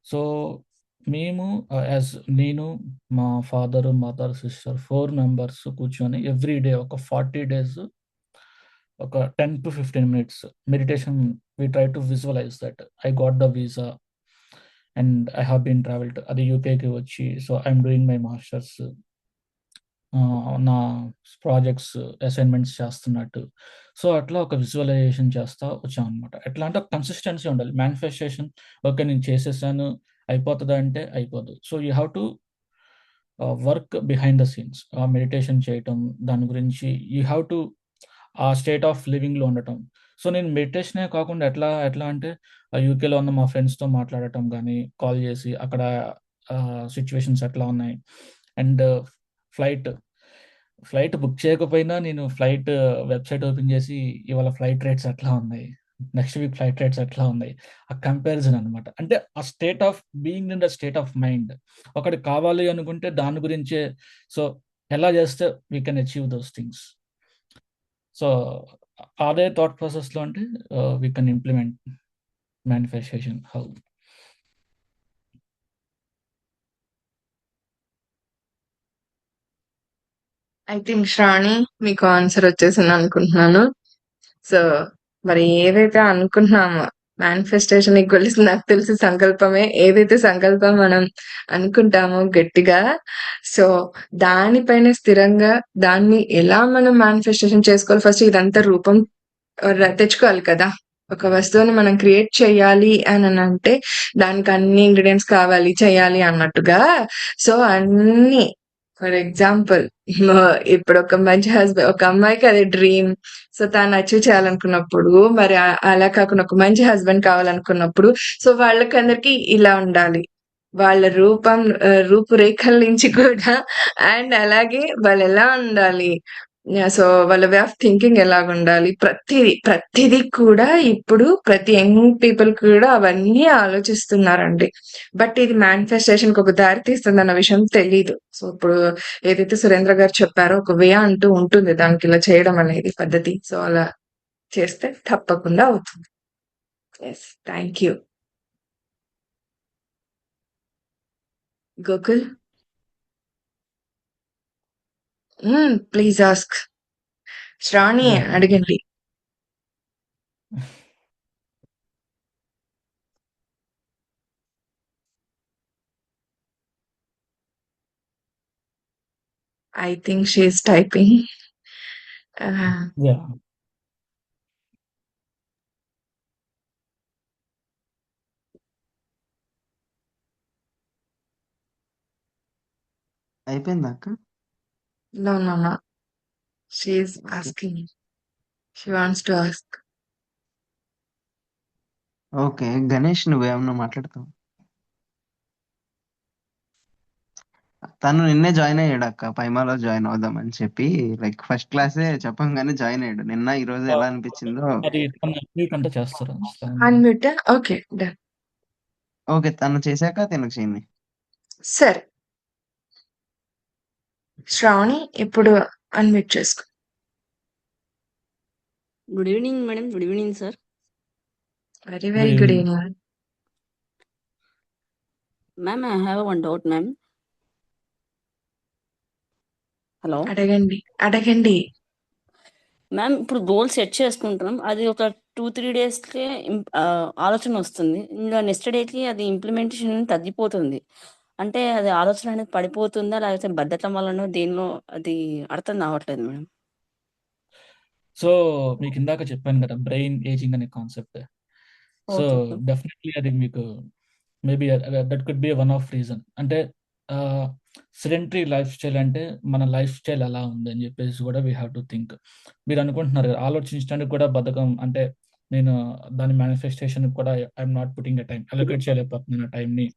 సో మేము నేను, మా ఫాదర్, మదర్, సిస్టర్ 4 మెంబర్స్ కూర్చొని ఎవ్రీ డే ఒక 40 days ఒక 10 to 15 minutes meditation. We try to visualise that I got the visa and I have been travelled అది యూకేకి వచ్చి, so I'm doing my masters, నా ప్రాజెక్ట్స్ అసైన్మెంట్స్ చేస్తున్నట్టు. So అట్లా ఒక విజువలైజేషన్ చేస్తా వచ్చాం అనమాట. ఎట్లా అంటే కన్సిస్టెన్సీ ఉండాలి. మేనిఫెస్టేషన్ ఓకే నేను చేసేసాను అయిపోతుందా అంటే అయిపోదు. So you have to work behind the scenes. Meditation చేయటం, దాని గురించి యూ హ్యావ్ టు ఆ స్టేట్ ఆఫ్ లివింగ్లో ఉండటం. సో నేను మెడిటేషనే కాకుండా ఎట్లా అంటే యూకేలో ఉన్న మా ఫ్రెండ్స్తో మాట్లాడటం కానీ, కాల్ చేసి అక్కడ సిచ్యువేషన్స్ ఎట్లా ఉన్నాయి, అండ్ ఫ్లైట్ బుక్ చేయకపోయినా నేను ఫ్లైట్ వెబ్సైట్ ఓపెన్ చేసి ఇవాళ ఫ్లైట్ రేట్స్ ఎట్లా ఉన్నాయి, నెక్స్ట్ వీక్ ఫ్లైట్ రేట్స్ ఎట్లా ఉన్నాయి, ఆ కంపారిజన్ అనమాట. అంటే ఆ state of being in the state of mind. ఒకటి కావాలి అనుకుంటే దాని గురించే, సో ఎలా చేస్తే we can achieve those things. So అదే థాట్ ప్రాసెస్లో అంటే we can implement manifestation. How I think Shravani మీకు ఆన్సర్ వచ్చేసింది అనుకుంటున్నాను. సో మరి ఏదైతే అనుకుంటున్నామో మేనిఫెస్టేషన్ ఈక్వల్స్ నాకు తెలిసి సంకల్పమే. ఏదైతే సంకల్పం మనం అనుకుంటామో గట్టిగా, సో దానిపైన స్థిరంగా దాన్ని ఎలా మనం మేనిఫెస్టేషన్ చేసుకోవాలి, ఫస్ట్ ఇదంతా రూపం తెచ్చుకోవాలి కదా. ఒక వస్తువుని మనం క్రియేట్ చేయాలి అని అంటే దానికి అన్ని ఇంగ్రీడియంట్స్ కావాలి చేయాలి అన్నట్టుగా. సో అన్ని ఫర్ ఎగ్జాంపుల్ ఇప్పుడు ఒక మంచి హస్బెండ్, ఒక అమ్మాయికి అది డ్రీమ్. సో తాను అచీవ్ చేయాలనుకున్నప్పుడు, మరి అలా కాకుండా ఒక మంచి హస్బెండ్ కావాలనుకున్నప్పుడు, సో వాళ్ళకందరికి ఇలా ఉండాలి. వాళ్ళ రూపురేఖల నుంచి కూడా, అండ్ అలాగే వాళ్ళు ఎలా ఉండాలి, సో వాళ్ళ వే ఆఫ్ థింకింగ్ ఎలాగుండాలి, ప్రతిదీ కూడా ఇప్పుడు ప్రతి యంగ్ పీపుల్ కూడా అవన్నీ ఆలోచిస్తున్నారండి. బట్ ఇది మేనిఫెస్టేషన్ కి ఒక దారి తీస్తుంది అన్న విషయం తెలీదు. సో ఇప్పుడు ఏదైతే సురేంద్ర గారు చెప్పారో ఒక వే అంటూ ఉంటుంది దానికి, ఇలా చేయడం అనేది పద్ధతి. సో అలా చేస్తే తప్పకుండా అవుతుంది. Yes, thank you. Gokul, please ask. Shravani అడగండి. I think she's typing. Yeah అయిపోయిందా అక్క? No. She's asking. She wants to ask. Okay. Ganesh నువ్వేమన్నా మాట్లాడతావా? తను నిన్నే జాయిన్ అయ్యాడక్క. పైమాలో జాయిన్ అవుదామని చెప్పి లైక్ ఫస్ట్ క్లాసే చెప్పంగానే జాయిన్ అయ్యాడు. నిన్న ఈ రోజు ఎలా అనిపించిందో. అది అన్మ్యూట్ అంటే చేస్తారా? Unmute. Okay, done. ఓకే, తను చేశాక తనకు చేయండి. సరే, శ్రావణి ఇప్పుడు అన్మ్యూట్ చేసుకో. Good evening madam. Good evening sir. Very Good good evening. Evening. Ma'am I have one doubt ma'am. Hello అడగండి. మ్యామ్, ఇప్పుడు గోల్ సెట్ చేసుకుంటాం, అది ఒక 2-3 డేస్కే ఆలోచన వస్తుంది, ఇంకా నెక్స్ట్ డేకి అది ఇంప్లిమెంటేషన్ తగ్గిపోతుంది. అంటే అది ఆలోచన అనేది పడిపోతుందా, లేకపోతే బద్ధకం వలన దేనిలో, అది అర్థం కావట్లేదు మేడం. సో మీకు ఇందాక చెప్పాను కదా బ్రెయిన్ ఏజింగ్ అనే concept. So okay sir. Definitely అది మీకు maybe that could be one of reason. అంటే సెడెంటరీ లైఫ్ స్టైల్ అంటే మన లైఫ్ స్టైల్ ఎలా ఉంది అని చెప్పేసి కూడా వీ హ్యావ్ టు థింక్. మీరు అనుకుంటున్నారు కదా, ఆలోచించడానికి కూడా బద్ధకం అంటే నేను దాని మేనిఫెస్టేషన్ కూడా I'm not putting a time, allocate చేయలేకపోతున్నాను ఆ టైంని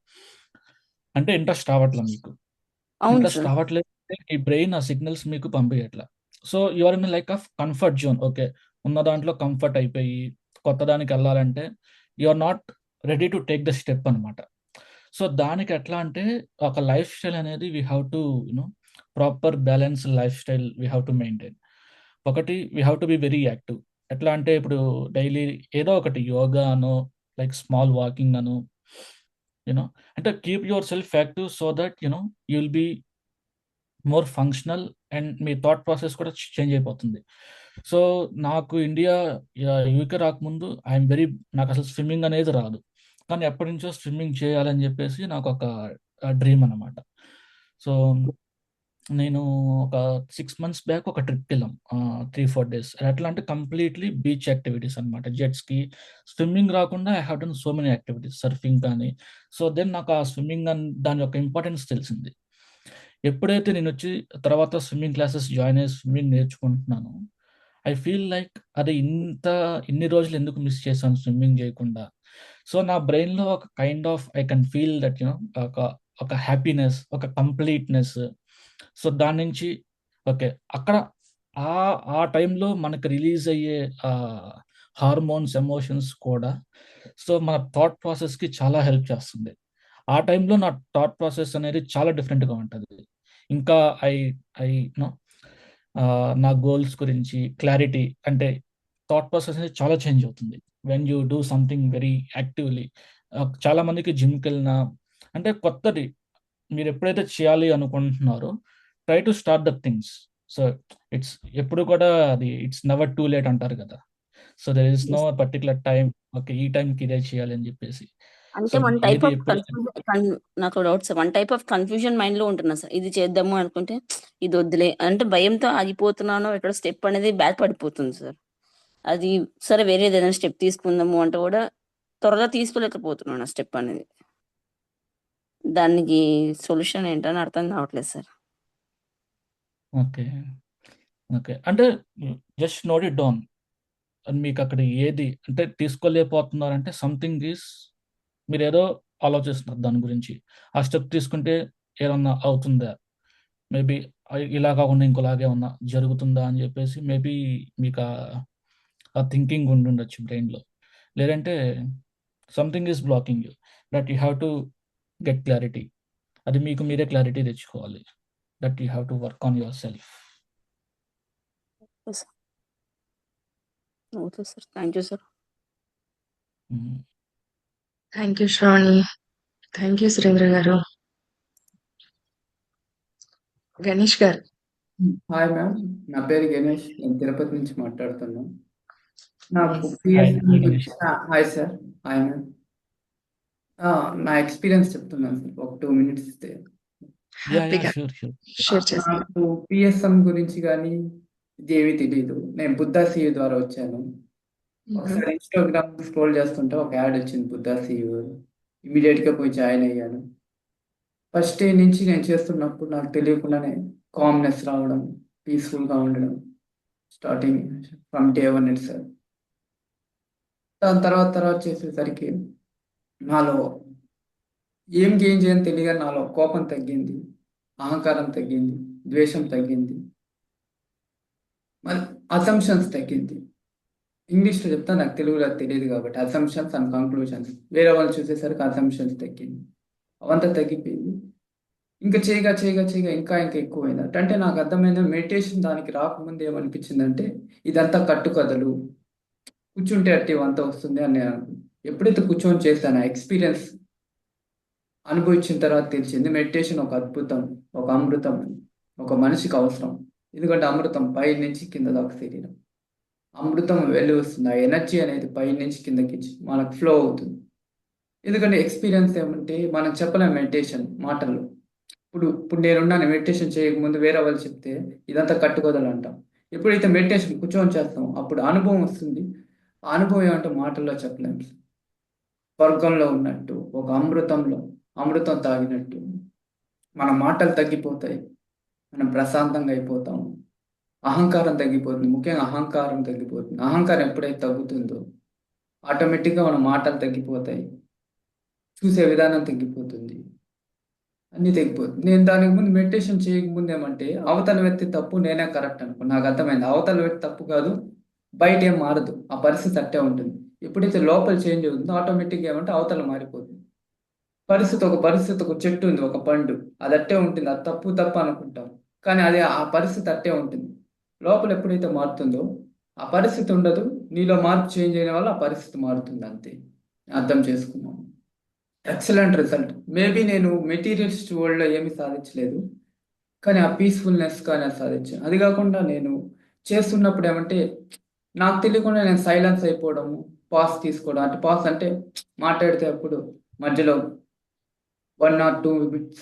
అంటే ఇంట్రెస్ట్ రావట్లేదు మీకు. అవును ఇంట్రెస్ట్ సార్. రావట్లేదు అంటే ఈ బ్రెయిన్ ఆ సిగ్నల్స్ మీకు పంపించట్లా. So you're in like of comfort zone. Okay, ఉన్న దాంట్లో కంఫర్ట్ అయిపోయి కొత్త దానికి వెళ్ళాలంటే you are not ready to take the step అనమాట. సో దానికి ఎట్లా అంటే ఒక లైఫ్ స్టైల్ అనేది we have to you know proper balance lifestyle we have to maintain. ఒకటి we have to be very active. ఎట్లా అంటే ఇప్పుడు డైలీ ఏదో ఒకటి యోగా అనో లైక్ స్మాల్ వాకింగ్ అనో యూనో అంటే keep your self active so that you know you will be more functional and మీ థాట్ ప్రాసెస్ కూడా చేంజ్ అయిపోతుంది. సో నాకు ఇండియా యూకే రాకముందు ఐఎమ్ వెరీ నాకు అసలు స్విమ్మింగ్ అనేది రాదు. కానీ ఎప్పటి నుంచో స్విమ్మింగ్ చేయాలని చెప్పేసి నాకు ఒక డ్రీమ్ అనమాట. సో నేను ఒక 6 మంత్స్ బ్యాక్ ఒక ట్రిప్కి వెళ్ళాం, 3-4 డేస్. ఎట్లా అంటే కంప్లీట్లీ బీచ్ యాక్టివిటీస్ అనమాట. జెట్స్కి, స్విమ్మింగ్ రాకుండా I have done so many activities, surfing కానీ. సో దెన్ నాకు ఆ స్విమ్మింగ్ దాని యొక్క ఇంపార్టెన్స్ తెలిసింది. ఎప్పుడైతే నేను వచ్చి తర్వాత స్విమ్మింగ్ క్లాసెస్ జాయిన్ అయ్యి స్విమ్మింగ్ నేర్చుకుంటున్నానో ఐ ఫీల్ లైక్ అది ఇన్ని రోజులు ఎందుకు మిస్ చేశాను స్విమ్మింగ్ చేయకుండా. సో నా బ్రెయిన్లో ఒక kind of I can feel that you know ఒక ఒక హ్యాపీనెస్, ఒక కంప్లీట్నెస్. సో దాని నుంచి ఓకే అక్కడ ఆ ఆ టైంలో మనకు రిలీజ్ అయ్యే హార్మోన్స్, ఎమోషన్స్ కూడా సో మన థాట్ ప్రాసెస్కి చాలా హెల్ప్ చేస్తుంది. ఆ టైంలో నా థాట్ ప్రాసెస్ అనేది చాలా డిఫరెంట్గా ఉంటుంది. ఇంకా ఐ ఐ నో నా గోల్స్ గురించి క్లారిటీ అంటే థాట్ ప్రాసెస్ అనేది చాలా చేంజ్ అవుతుంది when you do something very actively. చాలా మందికి జిమ్కి వెళ్ళినా అంటే కొత్తది మీరు ఎప్పుడైతే చేయాలి అనుకుంటున్నారో try to start the things. So it's ఎప్పుడు కూడా అది ఇట్స్ నెవర్ టూ లేట్ అంటారు కదా. So there is no particular time, okay ఈ టైంకి ఇదే చేయాలి అని చెప్పేసి. అంటే సో వన్ టైప్ ఏది ఆఫ్ ఎప్పుడైతే నాకు doubt sir. One type of confusion mind లో ఉంటున్నా సార్. ఇది చేద్దాము అనుకుంటే ఇది వద్దులే అంటే భయంతో ఆగిపోతున్నాను. ఇక్కడ స్టెప్ అనేది బ్యాక్ పడిపోతుంది సార్. అది సరే వేరే ఏదైనా స్టెప్ తీసుకుందాము అంటే కూడా త్వరగా తీసుకోలేకపోతున్నాను ఆ స్టెప్ అనేది. దానికి సొల్యూషన్ ఏంటని అర్థం కావట్లేదు సార్. ఓకే ఓకే అంటే జస్ట్ నోట్ ఇట్ డౌన్. మీకు అక్కడ ఏది అంటే తీసుకోలేకపోతున్నారంటే సంథింగ్ ఈస్ మీరు ఏదో ఆలోచిస్తున్నారు దాని గురించి. ఆ స్టెప్ తీసుకుంటే ఏమన్నా అవుతుందా, మేబీ ఇలా కాకుండా ఇంకోలాగే ఉన్నా జరుగుతుందా అని చెప్పేసి మేబీ మీకు ఆ థింకింగ్ ఉండుండొచ్చు బ్రెయిన్లో. లేదంటే something is blocking you that you have to get clarity. అది మీకు మీరే క్లారిటీ తెచ్చుకోవాలి. That you have to work on your self. Okay sir. Thank you sir. Thank you Shravani. Thank you Surendra garu. Ganesh గారు. హాయ్ మ్యామ్, నా పేరు గణేష్. నేను తిరుపతి నుంచి మాట్లాడుతున్నాను. నాకు Yes. పిఎస్ఎం హాయ్ గురించి Ganesh. Hi sir. Hi ma'am. నా ఎక్స్పీరియన్స్ చెప్తున్నాను సార్, ఒక 2 మినిట్స్ ఇస్తే. హ్యాపీగా షూర్ షేర్ చేస్తాను. నాకు పిఎస్ఎం గురించి కానీ ఇదేమీ తెలియదు. నేను బుద్ధా సియు ద్వారా వచ్చాను. ఒకసారి ఇన్స్టాగ్రామ్ స్క్రోల్ చేస్తుంటే ఒక యాడ్ వచ్చింది బుద్ధా సియు. ఇమీడియట్గా పోయి జాయిన్ అయ్యాను. ఫస్ట్ డే నుంచి నేను చేస్తున్నప్పుడు నాకు తెలియకుండానే కామ్నెస్ రావడం, పీస్ఫుల్గా ఉండడం starting from day 1 it sir. దాని తర్వాత చేసేసరికి నాలో ఏం గెయిన్ చేయని తెలియగా నాలో కోపం తగ్గింది, అహంకారం తగ్గింది, ద్వేషం తగ్గింది, మరి అసంప్షన్స్ తగ్గింది. ఇంగ్లీష్లో చెప్తా, నాకు తెలుగులో తెలియదు కాబట్టి అసంప్షన్స్ అండ్ కంక్లూజన్స్. వేరే వాళ్ళు చూసేసరికి అసంప్షన్స్ తగ్గింది, అవంతా తగ్గిపోయింది. ఇంకా చేయగా ఇంకా ఎక్కువైంది. అంటే నాకు అర్థమైంది మెడిటేషన్ దానికి రాకముందు ఏమనిపించిందంటే ఇదంతా కట్టుకథలు, కూర్చుంటే అట్టి అంతా వస్తుంది అని నేను ఎప్పుడైతే కూర్చొని చేశాను ఆ ఎక్స్పీరియన్స్ అనుభవించిన తర్వాత తెలిసింది మెడిటేషన్ ఒక అద్భుతం, ఒక అమృతం, ఒక మనిషికి అవసరం. ఎందుకంటే అమృతం పై నుంచి కింద దాకా శరీరం అమృతం వెళ్ళి వస్తుంది. ఆ ఎనర్జీ అనేది పై నుంచి కిందకి మనకు ఫ్లో అవుతుంది. ఎందుకంటే ఎక్స్పీరియన్స్ ఏమంటే మనం చెప్పలేం మెడిటేషన్ మాటల్లో. ఇప్పుడు నేనున్నాను మెడిటేషన్ చేయకముందు వేరే వాళ్ళు చెప్తే ఇదంతా కట్టుకోదలు అంటాం. ఎప్పుడైతే మెడిటేషన్ కూర్చొని చేస్తాం అప్పుడు అనుభవం వస్తుంది. ఆ అనుభవం ఏమంటే మాటల్లో చెప్పలేము. స్వర్గంలో ఉన్నట్టు, ఒక అమృతం తాగినట్టు, మన మాటలు తగ్గిపోతాయి. మనం ప్రశాంతంగా అయిపోతాం. అహంకారం తగ్గిపోతుంది. ముఖ్యంగా అహంకారం తగ్గిపోతుంది. అహంకారం ఎప్పుడైతే తగ్గుతుందో ఆటోమేటిక్‌గా మన మాటలు తగ్గిపోతాయి. చూసే విధానం తగ్గిపోతుంది. అన్నీ తగ్గిపోతుంది. నేను దానికి ముందు మెడిటేషన్ చేయకముందు ఏమంటే, అవతల వ్యక్తి తప్పు, నేనే కరెక్ట్ అనుకో. నాకు అర్థమైంది. అవతల వ్యక్తి తప్పు కాదు. బయట ఏం మారదు. ఆ పరిస్థితి అట్టే ఉంటుంది. ఎప్పుడైతే లోపల చేంజ్ అవుతుందో ఆటోమేటిక్‌గా ఏమంటే అవతల మారిపోతుంది. పరిస్థితి ఒక చెట్టు ఉంది. ఒక పండు. అది అట్టే ఉంటుంది. అది తప్పు తప్పు అనుకుంటాం. కానీ అది ఆ పరిస్థితి అట్టే ఉంటుంది. లోపల ఎప్పుడైతే మారుతుందో ఆ పరిస్థితి ఉండదు. నీలో మార్పు చేంజ్ అయిన వల్ల ఆ పరిస్థితి మారుతుంది అంతే. అర్థం చేసుకున్నాం. Excellent result. మేబీ నేను మెటీరియలిస్ట్ వరల్డ్‌లో ఏమీ సాధించలేదు. కానీ ఆ పీస్‌ఫుల్‌నెస్ కానీ అది సాధించాను. అది కాకుండా నేను చేస్తున్నప్పుడు ఏమంటే, నాకు తెలియకుండా నేను సైలెన్స్ అయిపోవడము, పాజ్ తీసుకోవడం. అంటే పాజ్ అంటే మాట్లాడితే అప్పుడు మధ్యలో 1 ఆర్ 2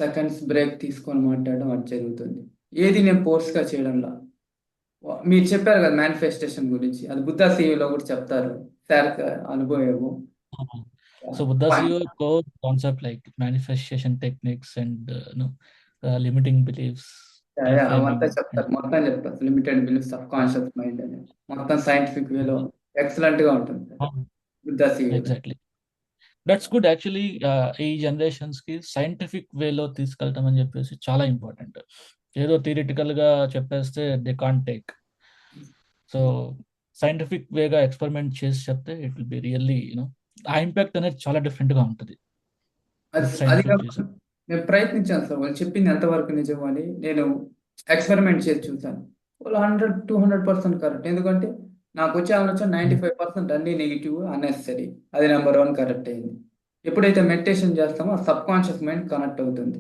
సెకండ్స్ బ్రేక్ తీసుకొని మాట్లాడడం అది జరుగుతుంది. ఏది నేను ఫోర్స్‌గా చేయడంలా. మీరు చెప్పారు కదా మేనిఫెస్టేషన్ గురించి. అది బుద్ధా సీఈఓలో కూడా చెప్తారు. సార్‌కి అనుభవమేమో. So Buddha point. CEO core concept like manifestation techniques and limiting beliefs, అవంతా reframing, and చెప్తారు. మొత్తం చెప్తారు. లిమిటెడ్ బిలీఫ్, సబ్‌కాన్షియస్ మైండ్ అని. మొత్తం సైంటిఫిక్ వేలో ఎక్సలెంట్‌గా ఉంటుంది సార్. oh, బుద్ధా సీఈఓలో. exactly. That's good actually. ఈ జనరేషన్స్‌కి సైంటిఫిక్ వేలో తీసుకెళ్ళటం అని చెప్పేసి చాలా ఇంపార్టెంట్. ఏదో థియరిటికల్‌గా చెప్పేస్తే they can't take. So scientific Vega experiment చేసి చెప్తే ఇట్ విల్ బి రియల్లీ ఆ ఇంపాక్ట్ అనేది చాలా డిఫరెంట్‌గా ఉంటది. అది సైంటిఫిక్ కాకుండా చేసి. నేను ప్రయత్నించాను సార్. వాళ్ళు చెప్పింది ఎంతవరకు నిజం అని నేను ఎక్స్‌పెరిమెంట్ చేసి చూసాను. వాళ్ళు 100, 200% కరెక్ట్. ఎందుకంటే నాకొచ్చే ఆలోచన 95% అన్నీ నెగెటివ్, అన్నెసెసరీ. అది నంబర్ 1 కరెక్ట్ అయింది. ఎప్పుడైతే మెడిటేషన్ చేస్తామో ఆ సబ్‌కాన్షియస్ మైండ్ కనెక్ట్ అవుతుంది.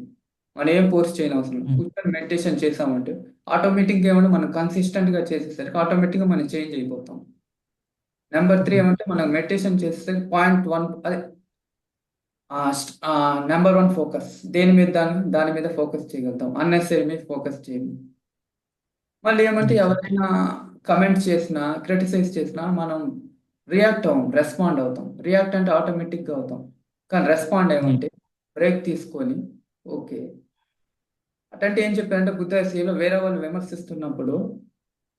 మనం ఏం ఫోర్స్ చేయనవసరం లేదు. కూర్చొని మెడిటేషన్ చేసామంటే ఆటోమేటిక్‌గా ఏమంటే మనం కన్సిస్టెంట్‌గా చేసేసరికి ఆటోమేటిక్‌గా మనం చేంజ్ అయిపోతాం. నంబర్ 3 ఏమంటే మనం మెడిటేషన్ చేసేసరికి పాయింట్ 1 అదే నంబర్ 1 ఫోకస్. దేని మీద దాని మీద ఫోకస్ చేయగలుగుతాం. అన్నెసెసరీ మీద ఫోకస్ చేయము. మళ్ళీ ఏమంటే ఎవరైనా కమెంట్ చేసినా, క్రిటిసైజ్ చేసినా మనం రియాక్ట్ అవ్వం. రెస్పాండ్ అవుతాం. రియాక్ట్ అంటే ఆటోమేటిక్‌గా అవుతాం. కానీ రెస్పాండ్ ఏమంటే బ్రేక్ తీసుకొని ఓకే. అటంటే ఏం చెప్పారంటే బుద్ధ వేరే వాళ్ళు విమర్శిస్తున్నప్పుడు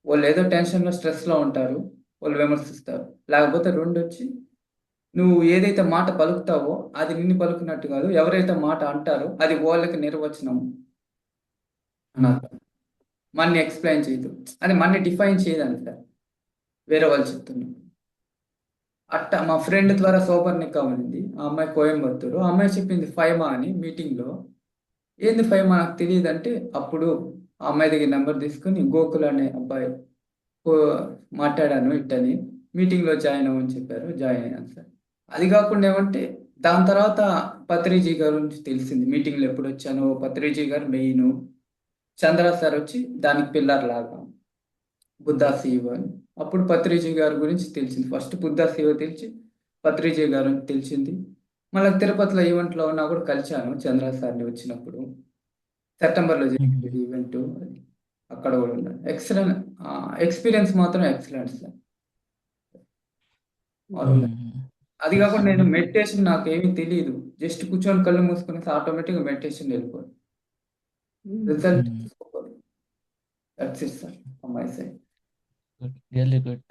వాళ్ళు ఏదో టెన్షన్‌లో, స్ట్రెస్‌లో ఉంటారు. వాళ్ళు విమర్శిస్తారు. లేకపోతే రెండొచ్చి నువ్వు ఏదైతే మాట పలుకుతావో అది నిన్ను పలుకున్నట్టు కాదు. ఎవరైతే మాట అంటారో అది వాళ్ళకి నిర్వచనం అని అర్థం. మనని ఎక్స్‌ప్లెయిన్ చేయదు. అది మనని డిఫైన్ చేయదంట. వేరే వాళ్ళు చెప్తున్నారు. అట్టా మా ఫ్రెండ్ ద్వారా సౌపర్ణిక ఉంది. ఆ అమ్మాయి కోయంబత్తూరు. ఆ అమ్మాయి చెప్పింది ఫైమా అని మీటింగ్‌లో. ఏంది ఫైమా నాకు తెలీదంటే అప్పుడు ఆ అమ్మాయి దగ్గర నంబర్ తీసుకొని గోకుల్ అనే అబ్బాయి కో మాట్లాడాను ఇట్టని. మీటింగ్‌లో జాయిన్ అవ్వని చెప్పారు. జాయిన్ అయ్యాను సార్. అది కాకుండా ఏమంటే దాని తర్వాత పత్రిజీ గారి గురించి తెలిసింది. మీటింగ్‌లో ఎప్పుడొచ్చానో పత్రిజీ గారు మెయిను. చంద్ర సార్ వచ్చి దానికి పిల్లర్ లాగా. బుద్ధా సీఈఓ అని. అప్పుడు పత్రిజీ గారి గురించి తెలిసింది. ఫస్ట్ బుద్ధా సీఈఓ తెలిసి పత్రిజీ గారు అని తెలిసింది. మళ్ళా తిరుపతిలో ఈవెంట్‌లో ఉన్నా కూడా కలిసాను చంద్ర సార్‌ని వచ్చినప్పుడు. సెప్టెంబర్‌లో జరిగింది ఈవెంటు. అక్కడ కూడా ఉన్నాను. ఎక్సలెంట్ ఎక్స్‌పీరియన్స్ మాత్రం ఎక్సలెంట్ సార్. మామూలుగా. అది కాకుండా నేను మెడిటేషన్ నాకేమీ తెలీదు. జస్ట్ కూర్చొని కళ్ళు మూసుకునేసి ఆటోమేటిక్‌గా మెడిటేషన్ వెళ్ళిపోయింది. Result super. That's it sir from my side. Really good.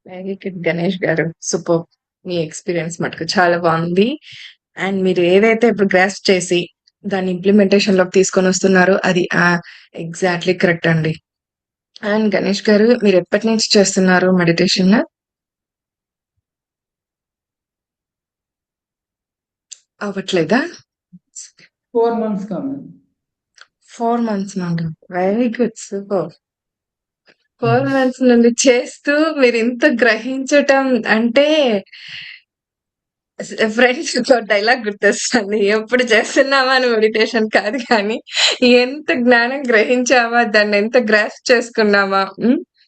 Very good Ganesh గారు. సూపర్. మీ ఎక్స్‌పీరియన్స్ మటుకు చాలా బాగుంది. అండ్ మీరు ఏదైతే ఇప్పుడు గ్రాస్ప్ చేసి దాన్ని ఇంప్లిమెంటేషన్‌లోకి తీసుకొనొస్తున్నారో అది ఎగ్జాక్ట్‌లీ కరెక్ట్ అండి. అండ్ గణేష్ గారు మీరు ఎప్పటి నుంచి చేస్తున్నారు మెడిటేషన్? అవ్వట్లేదా? 4 మంత్స్ కాదు. 4 మంత్స్ నుండి. Very good. సూపర్. 4 మంత్స్ నుండి చేస్తూ మీరింత గ్రహించటం అంటే ఫ్రెండ్స్ ఒక డైలాగ్ గుర్తొస్తుంది. ఎప్పుడు చేస్తున్నామా అని మెడిటేషన్ కాదు కానీ, ఎంత జ్ఞానం గ్రహించామా, దాన్ని ఎంత గ్రాస్ప్ చేసుకున్నామా,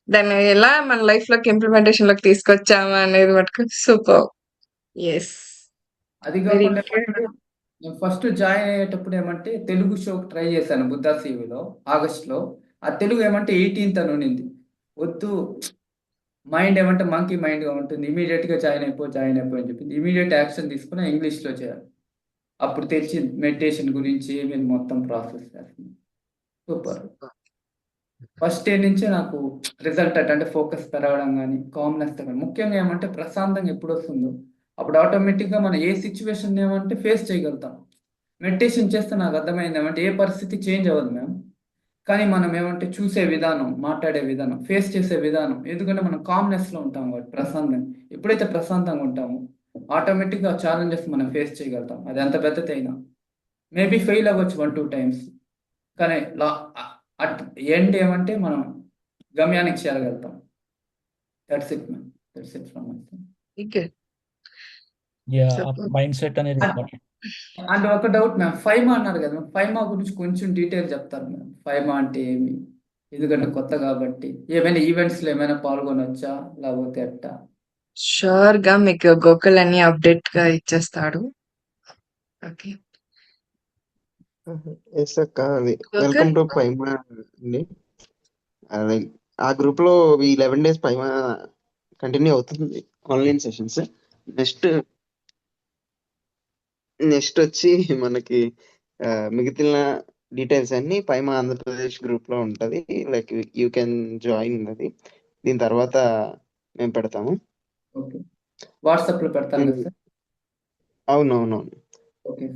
దాన్ని ఎలా మన లైఫ్‌లోకి ఇంప్లిమెంటేషన్‌లోకి తీసుకొచ్చామా అనేది మటుకు సూపర్. యెస్. అది వెరీ కాకుండా గుడ్. నేను ఫస్ట్ జాయిన్ అయ్యేటప్పుడు ఏమంటే తెలుగు షోకి ట్రై చేశాను బుద్ధా సీఈఓలో ఆగస్ట్‌లో. ఆ తెలుగు ఏమంటే 18థ్ అని ఉండింది. వద్దు మైండ్ ఏమంటే మంకీ మైండ్‌గా ఉంటుంది. ఇమ్మీడియేట్‌గా జాయిన్ అయిపో అని చెప్పింది. ఇమ్మీడియేట్ యాక్షన్ తీసుకొని ఇంగ్లీష్‌లో చేయాలి. అప్పుడు తెచ్చి మెడిటేషన్ గురించి మేము మొత్తం ప్రాసెస్ చేస్తున్నాం. సూపర్. ఫస్ట్ డే నుంచే నాకు రిజల్ట్ అంటే ఫోకస్ పెరగడం కానీ కామ్నెస్ కానీ ముఖ్యంగా ఏమంటే ప్రశాంతంగా ఎప్పుడు వస్తుందో అప్పుడు ఆటోమేటిక్గా మనం ఏ సిచ్యువేషన్ ఏమంటే ఫేస్ చేయగలుగుతాం. మెడిటేషన్ చేస్తే నాకు అర్థమైంది ఏమంటే ఏ పరిస్థితి చేంజ్ అవ్వదు మ్యామ్, కానీ మనం ఏమంటే చూసే విధానం, మాట్లాడే విధానం, ఫేస్ చేసే విధానం, ఎందుకంటే మనం కామ్నెస్లో ఉంటాం కాబట్టి ప్రశాంతంగా ఎప్పుడైతే ప్రశాంతంగా ఉంటామో ఆటోమేటిక్గా ఛాలెంజెస్ మనం ఫేస్ చేయగలుగుతాం. అది ఎంత పెద్దది అయినా మేబీ ఫెయిల్ అవ్వచ్చు 1-2 టైమ్స్, కానీ అట్ ఎండ్ ఏమంటే మనం గమ్యానికి చేరగలుగుతాం. That's it ma'am, that's it from my side. Okay. Super. Mindset అనేది ఇంపార్టెంట్. అండ్ ఒక డౌట్ మ్యామ్, ఫైమా అన్నారు కదా మ్యామ్, ఫైమా గురించి కొంచెం డీటెయిల్ చెప్తారు మ్యామ్? ఫైమా అంటే ఏమి? ఎందుకంటే కొత్త కాబట్టి ఏమైనా ఈవెంట్స్లో ఏమైనా పాల్గొనొచ్చా లేకపోతే ఎట్టా? షూర్ గా మీకు గోకుల్ అని అప్డేట్ గా ఇచ్చేస్తాడు. ఓకే. ఎస్ అక్క, అది గోకుల్ వెల్కమ్ టు పైమా అండి. లైక్ ఆ గ్రూప్ లో ఈ 11 days పైమా కంటిన్యూ అవుతుంది, ఆన్లైన్ సెషన్స్. నెక్స్ట్ వచ్చి మనకి మిగతా డీటెయిల్స్ అన్ని పైమా ఆంధ్రప్రదేశ్ గ్రూప్ లో ఉంటది. లైక్ యూ కెన్ జాయిన్ అది. దీని తర్వాత మేము పెడతాము. ఓకే, వాట్సాప్లో పెడతారు కదా సార్? అవునవునవును. ఓకే.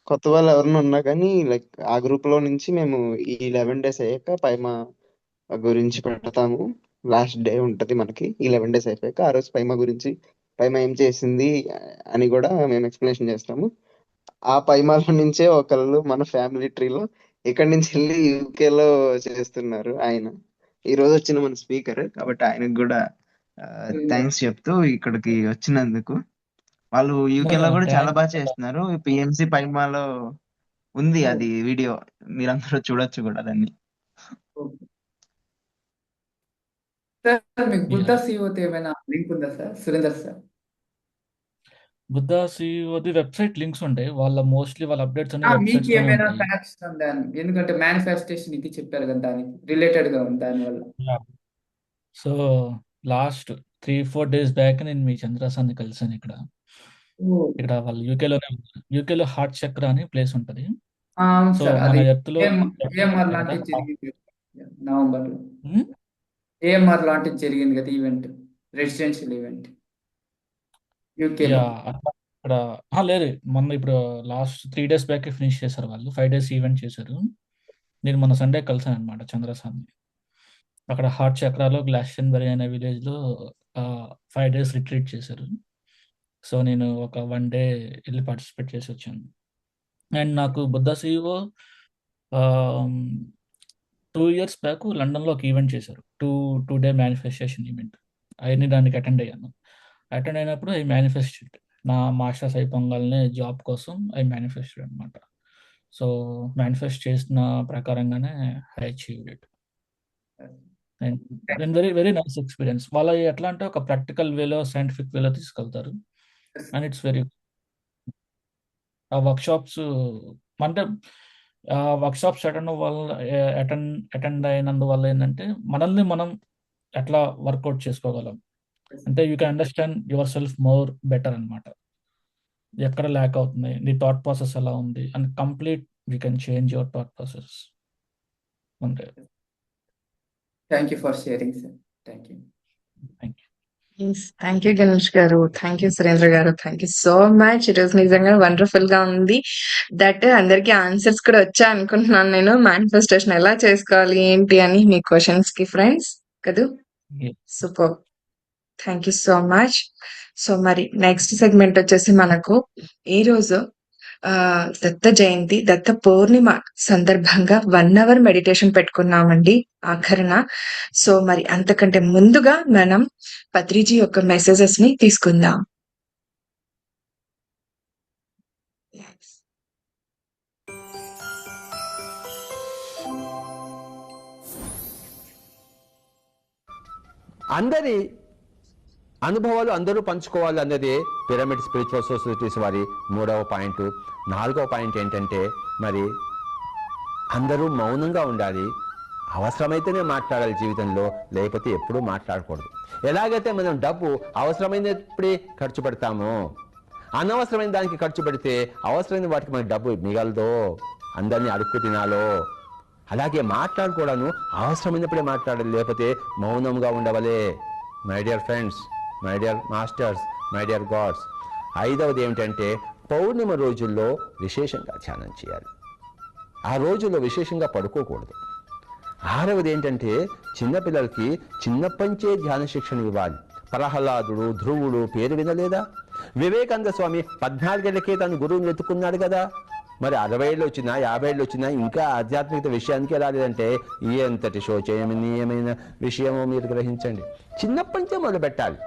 కొత్త వాళ్ళు ఎవరైనా ఉన్నా కానీ లైక్ ఆ గ్రూప్ లో నుంచి మేము ఈ 11 days అయ్యాక పైమా గురించి పెడతాము. లాస్ట్ డే ఉంటది మనకి. ఈ 11 days అయిపోయాక ఆ రోజు పైమా గురించి, పైమా ఏం చేసింది అని కూడా మేము ఎక్స్ప్లెనేషన్ చేస్తాము. ఆ పైమాలో నుంచే ఒకళ్ళు మన ఫ్యామిలీ ట్రీలో ఇక్కడి నుంచి వెళ్ళి యూకేలో చేస్తున్నారు. ఆయన ఈ రోజు వచ్చిన మన స్పీకర్ కాబట్టి ఆయనకు కూడా థ్యాంక్స్ చెప్తూ ఇక్కడికి వచ్చినందుకు. వాళ్ళు యూకేలో కూడా చాలా బాగా చేస్తున్నారు. పిఎంసి పైమాలో ఉంది అది వీడియో, మీరందరూ చూడొచ్చు కూడా దాన్ని. ఓకే సార్, మీకు బుద్ధ సీఓతో ఏమైనా లింక్ ఉందా సార్ సురేందర్ సార్? బుద్ధ సిఇఓది వెబ్సైట్ లింక్స్ ఉంటాయి. వాళ్ళ అప్డేట్స్ అన్ని మీకు వెబ్సైట్స్ లోనే ఏమైనా ఉంటాయి. ఫ్యాక్ట్స్ దాని, ఎందుకంటే మేనిఫెస్టేషన్ ఇది చెప్పారు కదా, దానికి రిలేటెడ్ గా ఉంది దానివల్ల. సో లాస్ట్ 3-4 days బ్యాక్ నేను మీ చంద్రసాన్ని కలిసాను ఇక్కడ. ఇక్కడ వాళ్ళు యూకేలో హార్ట్ చక్ర అని ప్లేస్ ఉంటది. అవును సో సార్, మన అది ఎర్త్ లో ఏఎంఆర్ లాంటిది జరిగింది నవంబర్లో. ఏఎంఆర్ లాంటిది జరిగింది కదా ఈవెంట్, రెసిడెన్షియల్ ఈవెంట్ యూకేలో. ఇక్కడ లేదు, మొన్న ఇప్పుడు లాస్ట్ 3 days బ్యాక్ ఫినిష్ చేశారు వాళ్ళు. 5 days ఈవెంట్ చేశారు. నేను మొన్న సండే కలిసాను అనమాట చంద్రసాన్ని. అక్కడ హార్ట్ చక్రాలో గ్లాస్టన్బరీ అనే విలేజ్ లో 5 days రిట్రీట్ చేశారు. సో నేను ఒక 1 day వెళ్ళి పార్టిసిపేట్ చేసి వచ్చాను. అండ్ నాకు బుద్ధ సిఇఓ 2 years బ్యాక్ లండన్లో ఒక ఈవెంట్ చేశారు. Two day manifestation event. అవన్నీ దానికి అటెండ్ అయ్యాను. అటెండ్ అయినప్పుడు ఐ మేనిఫెస్టెడ్ నా మాస్టర్స్ అయిపోగానే జాబ్ కోసం ఐ మేనిఫెస్టెడ్ అనమాట. సో మేనిఫెస్ట్ చేసిన ప్రకారంగానే I achieved it. And very very nice experience. వాళ్ళ ఎట్లా అంటే ఒక ప్రాక్టికల్ వేలో, సైంటిఫిక్ వేలో తీసుకెళ్తారు. అండ్ ఇట్స్ వెరీ ఆ వర్క్షాప్స్ అంటే వర్క్షాప్స్ అటెండ్ అయినందువల్ల ఏంటంటే మనల్ని మనం ఎట్లా వర్కౌట్ చేసుకోగలం అంటే you can understand your self more better అనమాట. ఎక్కడ ల్యాక్ అవుతుంది, నీ థాట్ ప్రాసెస్ ఎలా ఉంది and complete you can change your thought process అంటే. Thank you for sharing sir. Thank you. Thank you Ganesh garu, thank you Surendra గారు, థ్యాంక్ యూ సో మచ్. ఈరోజు నిజంగా వండర్ఫుల్ గా ఉంది. దట్ అందరికి ఆన్సర్స్ కూడా వచ్చా అనుకుంటున్నాను నేను. మేనిఫెస్టేషన్ ఎలా చేసుకోవాలి ఏంటి అని మీ క్వశ్చన్స్ కి ఫ్రెండ్స్ కదా. Super, thank you so much. So మరి నెక్స్ట్ సెగ్మెంట్ వచ్చేసి మనకు ఈ రోజు దత్త జయంతి, దత్త పౌర్ణిమ సందర్భంగా 1 hour మెడిటేషన్ పెట్టుకున్నామండి ఆఖరణ. సో మరి అంతకంటే ముందుగా మనం పత్రిజీ యొక్క మెసేజెస్ ని తీసుకుందాం. అందరి అనుభవాలు అందరూ పంచుకోవాలి అన్నది పిరమిడ్ స్పిరిచువల్ సొసైటీస్ వారి 3వ పాయింట్. 4వ పాయింట్ ఏంటంటే మరి అందరూ మౌనంగా ఉండాలి, అవసరమైతేనే మాట్లాడాలి జీవితంలో, లేకపోతే ఎప్పుడూ మాట్లాడకూడదు. ఎలాగైతే మనం డబ్బు అవసరమైనప్పుడే ఖర్చు పెడతామో అనవసరమైన దానికి ఖర్చు పెడితే అవసరమైన వాటికి మనకి డబ్బు మిగలదో, అందరినీ అడుక్కు తినాలో. అలాగే మాట్లాడుకోవడాను అవసరమైనప్పుడే మాట్లాడాలి, లేకపోతే మౌనంగా ఉండవలే. My dear friends, my dear masters, my dear gods, 5వది ఏమిటంటే పౌర్ణిమ రోజుల్లో విశేషంగా ధ్యానం చేయాలి. ఆ రోజుల్లో విశేషంగా పడుకోకూడదు. 6వది ఏంటంటే చిన్నపిల్లలకి చిన్నప్పంచే ధ్యాన శిక్షణ ఇవ్వాలి. ప్రహ్లాదుడు, ధ్రువుడు పేరు వినలేదా? వివేకానంద స్వామి 14 ఏళ్లకే తను గురువుని ఎత్తుకున్నాడు కదా. మరి 60 ఏళ్ళు వచ్చినా 50 ఏళ్ళు వచ్చినా ఇంకా ఆధ్యాత్మికత విషయానికే రాలేదంటే ఎంతటి శోచనీయమైన విషయమో మీరు గ్రహించండి. చిన్నప్పటి నుంచే మొదలు పెట్టాలి.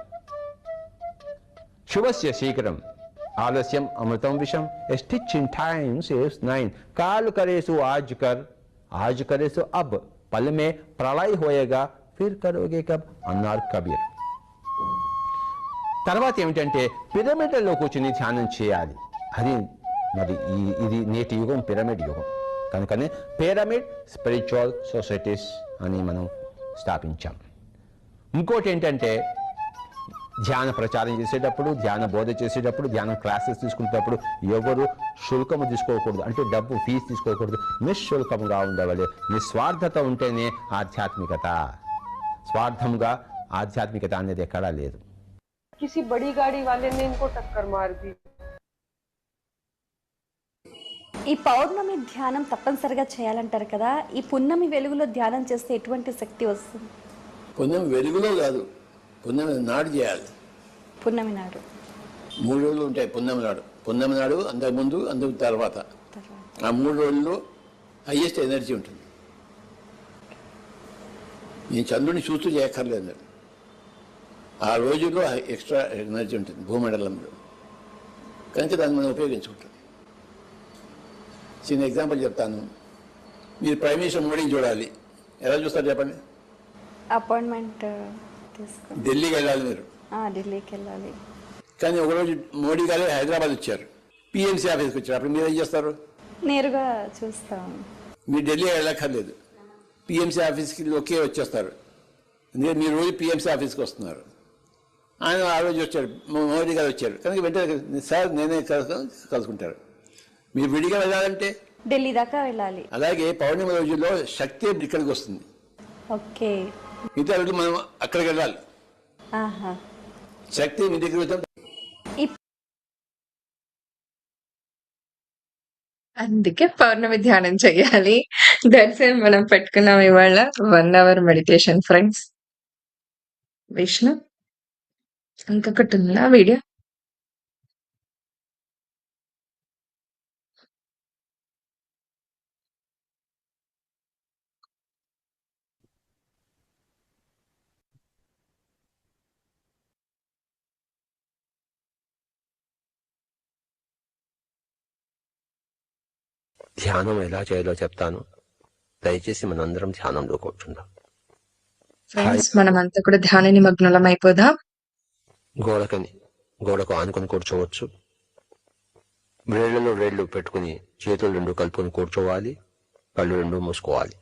శుభస్య శీఘ్రం ఆలస్యం అమృతం విషం. A stitch in time saves 9. काल करे सो आज करे सो अब, पल में प्रलय होएगा फिर करोगे कब అన్నారు కబీర్. తర్వాత ఏమిటంటే పిరమిడ్లలో కూర్చుని ధ్యానం చేయాలి. అది మరి ఇది నేటి యుగం పిరమిడ్ యుగం. కనుకనే పిరమిడ్ స్పిరిచువల్ సొసైటీస్ అని మనం స్థాపించాం. ఇంకోటి ఏంటంటే ధ్యాన ప్రచారం చేసేటప్పుడు, ధ్యాన బోధ చేసేటప్పుడు, ధ్యాన క్లాసెస్ తీసుకునేటప్పుడు ఎవరు శుల్కము తీసుకోకూడదు, అంటే డబ్బు ఫీజు తీసుకోకూడదు. నిశ్శుల్కంగా ఉండవాలి. నిస్వార్థత ఉంటేనే ఆధ్యాత్మికత. స్వార్థంగా ఆధ్యాత్మికత అనేది ఎక్కడా లేదు. किसी बड़ी गाड़ी वाले ने इनको टक्कर मार दी. ఈ పౌర్ణమి ధ్యానం తప్పనిసరిగా చేయాలంటారు కదా. ఈ పున్నమి వెలుగులో ధ్యానం చేస్తే ఎటువంటి శక్తి వస్తుంది? పున్నమి వెలుగులో కాదు, పున్నమి నాడు చేయాలి. పున్నమి నాడు 3 రోజులు ఉంటాయి. పున్నమి నాడు అంతకుముందు, అందుకు తర్వాత. ఆ 3 రోజుల్లో హైయెస్ట్ ఎనర్జీ ఉంటుంది. నేను చంద్రుడిని చూస్తూ చేయక్కర్లేదు. ఆ రోజుల్లో ఎక్స్ట్రా ఎనర్జీ ఉంటుంది భూమండలంలో, కనుక దాన్ని మనం ఉపయోగించుకుంటాం. చిన్న ఎగ్జాంపుల్ చెప్తాను. మీరు ప్రైమ్ మినిస్టర్ మోడీని చూడాలి, ఎలా చూస్తారు చెప్పండి? అపాయింట్మెంట్ తీసుకుని ఢిల్లీకి వెళ్ళాలి మీరు. ఢిల్లీకి వెళ్ళాలి. కానీ ఒకరోజు మోడీ గారు హైదరాబాద్ వచ్చారు, పిఎంసీ ఆఫీస్కి వచ్చారు. అప్పుడు మీరు ఏం చేస్తారు? నేరుగా చూస్తాం. మీరు ఢిల్లీ వెళ్ళక్కర్లేదు, పిఎంసీ ఆఫీస్కి ఒకే వచ్చేస్తారు. ఎందుకంటే మీరు రోజు పిఎంసీ ఆఫీస్కి వస్తున్నారు. ఆయన ఆ రోజు వచ్చారు, మోడీ గారు వచ్చారు, కనుక వెంటనే సార్ నేనే కలుసుకుంటారు. మీరు విడిగా వెళ్ళాలంటే ఢిల్లీ దాకా వెళ్ళాలి. అలాగే పౌర్ణమి రోజుల్లో శక్తి ఇక్కడికి వస్తుంది. ఓకే. మిగతా రోజులు మనం అక్కడికి వెళ్ళాలి. శక్తి మీ దగ్గర వస్తాం. అందుకే పౌర్ణమి ధ్యానం చెయ్యాలి. దట్స్ మనం పెట్టుకున్నాం ఇవాళ 1 hour మెడిటేషన్ ఫ్రెండ్స్. విష్ణు ఇంకొకటి ఉందా వీడియో? ధ్యానం ఎలా చేయాలో చెప్తాను. దయచేసి మనందరం ధ్యానంలో కూర్చుందాం. ఫ్రెండ్స్ మనమంతా కూడా ధ్యాన నిమగ్నులం అయిపోదాం. గోడకు ఆనుకొని కూర్చోవచ్చు. వేళ్లలో వేళ్లు పెట్టుకుని చేతులు 2 కలుపుకొని కూర్చోవాలి. కళ్ళు 2 మూసుకోవాలి.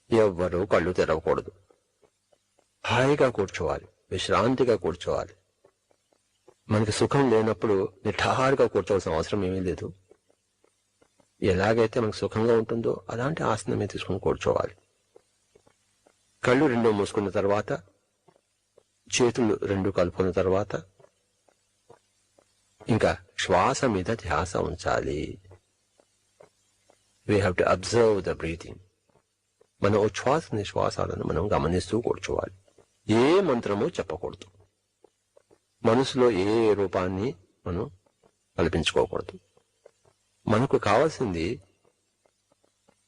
ఎవ్వరూ కళ్ళు తెరవకూడదు. హాయిగా కూర్చోవాలి, విశ్రాంతిగా కూర్చోవాలి. మనకి సుఖం లేనప్పుడు నిఠారుగా కూర్చోవలసిన అవసరం ఏమీ లేదు. ఎలాగైతే మనకు సుఖంగా ఉంటుందో అలాంటి ఆసనమే తీసుకుని కూర్చోవాలి. కళ్ళు 2 మూసుకున్న తర్వాత, చేతులు 2 కలుపుకున్న తర్వాత ఇంకా శ్వాస మీద ధ్యాస ఉంచాలి. We have to observe the breathing. మన ఉచ్ఛ్వాస నిశ్వాసాలను మనం గమనిస్తూ కూర్చోవాలి. ఏ మంత్రము చెప్పకూడదు. మనసులో ఏ రూపాన్ని మనం కల్పించుకోకూడదు. మనకు కావాల్సింది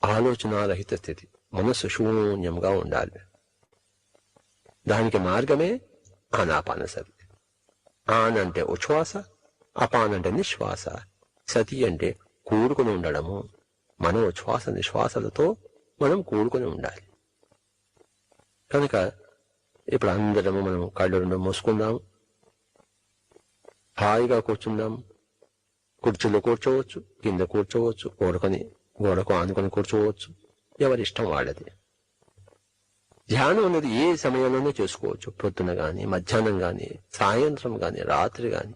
ఆలోచనారహిత స్థితి. మనసు శూన్యంగా ఉండాలి. దానికి మార్గమే ఆనాపానసతి. ఆన్ అంటే ఉచ్ఛ్వాస, అపాన్ అంటే నిశ్వాస, సతి అంటే కూడుకుని ఉండడము. మన ఉచ్ఛ్వాస నిశ్వాసాలతో మనం కూడుకుని ఉండాలి. కనుక ఇప్పుడు అందరము మనం కళ్ళు 2 మూసుకుందాం. హాయిగా కూర్చుందాం. కుర్చీలో కూర్చోవచ్చు, కింద కూర్చోవచ్చు, గోడకు ఆనుకొని కూర్చోవచ్చు. ఎవరిష్టం వాళ్ళది. ధ్యానం అనేది ఏ సమయంలోనే చేసుకోవచ్చు. పొద్దున గాని, మధ్యాహ్నం గాని, సాయంత్రం గాని, రాత్రి గాని.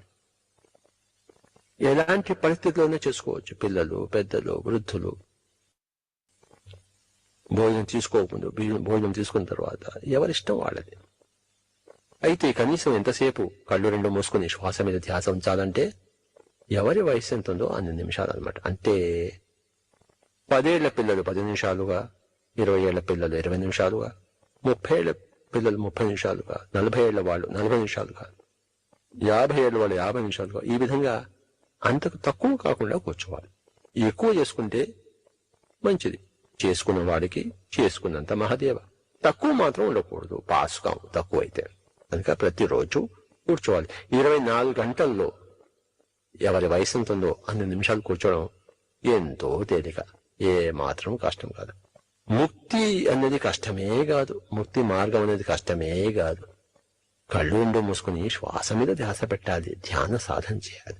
ఎలాంటి పరిస్థితుల్లోనే చేసుకోవచ్చు. పిల్లలు, పెద్దలు, వృద్ధులు. భోజనం తీసుకోకముందు, భోజనం తీసుకున్న తర్వాత ఎవరిష్టం వాళ్ళది. అయితే కనీసం ఎంతసేపు కళ్ళు రెండు మూసుకుని శ్వాస మీద ధ్యాస ఉంచాలంటే ఎవరి వయసు ఎంత ఉందో అన్ని నిమిషాలు అనమాట. అంటే 10 ఏళ్ల పిల్లలు 10 నిమిషాలుగా, 20 ఏళ్ల పిల్లలు 20 నిమిషాలుగా, 30 ఏళ్ల పిల్లలు 30 నిమిషాలుగా, 40 ఏళ్ల వాళ్ళు 40 నిమిషాలుగా, 50 ఏళ్ల వాళ్ళు 50 నిమిషాలుగా, ఈ విధంగా అంతకు తక్కువ కాకుండా కూర్చోవాలి. ఎక్కువ చేసుకుంటే మంచిది. చేసుకున్న వాడికి చేసుకున్నంత మహాదేవ. తక్కువ మాత్రం ఉండకూడదు, పాస్ కావు తక్కువ అయితే. కనుక ప్రతిరోజు కూర్చోవాలి. 24 గంటల్లో ఎవరి వయసు ఎంత ఉందో అన్ని నిమిషాలు కూర్చోవడం ఎంతో తేలిక, ఏ మాత్రం కష్టం కాదు. ముక్తి అనేది కష్టమే కాదు, ముక్తి మార్గం అనేది కష్టమే కాదు. కళ్ళు రెండు మూసుకుని శ్వాస మీద ధ్యాస పెట్టాలి, ధ్యాన సాధన చేయాలి.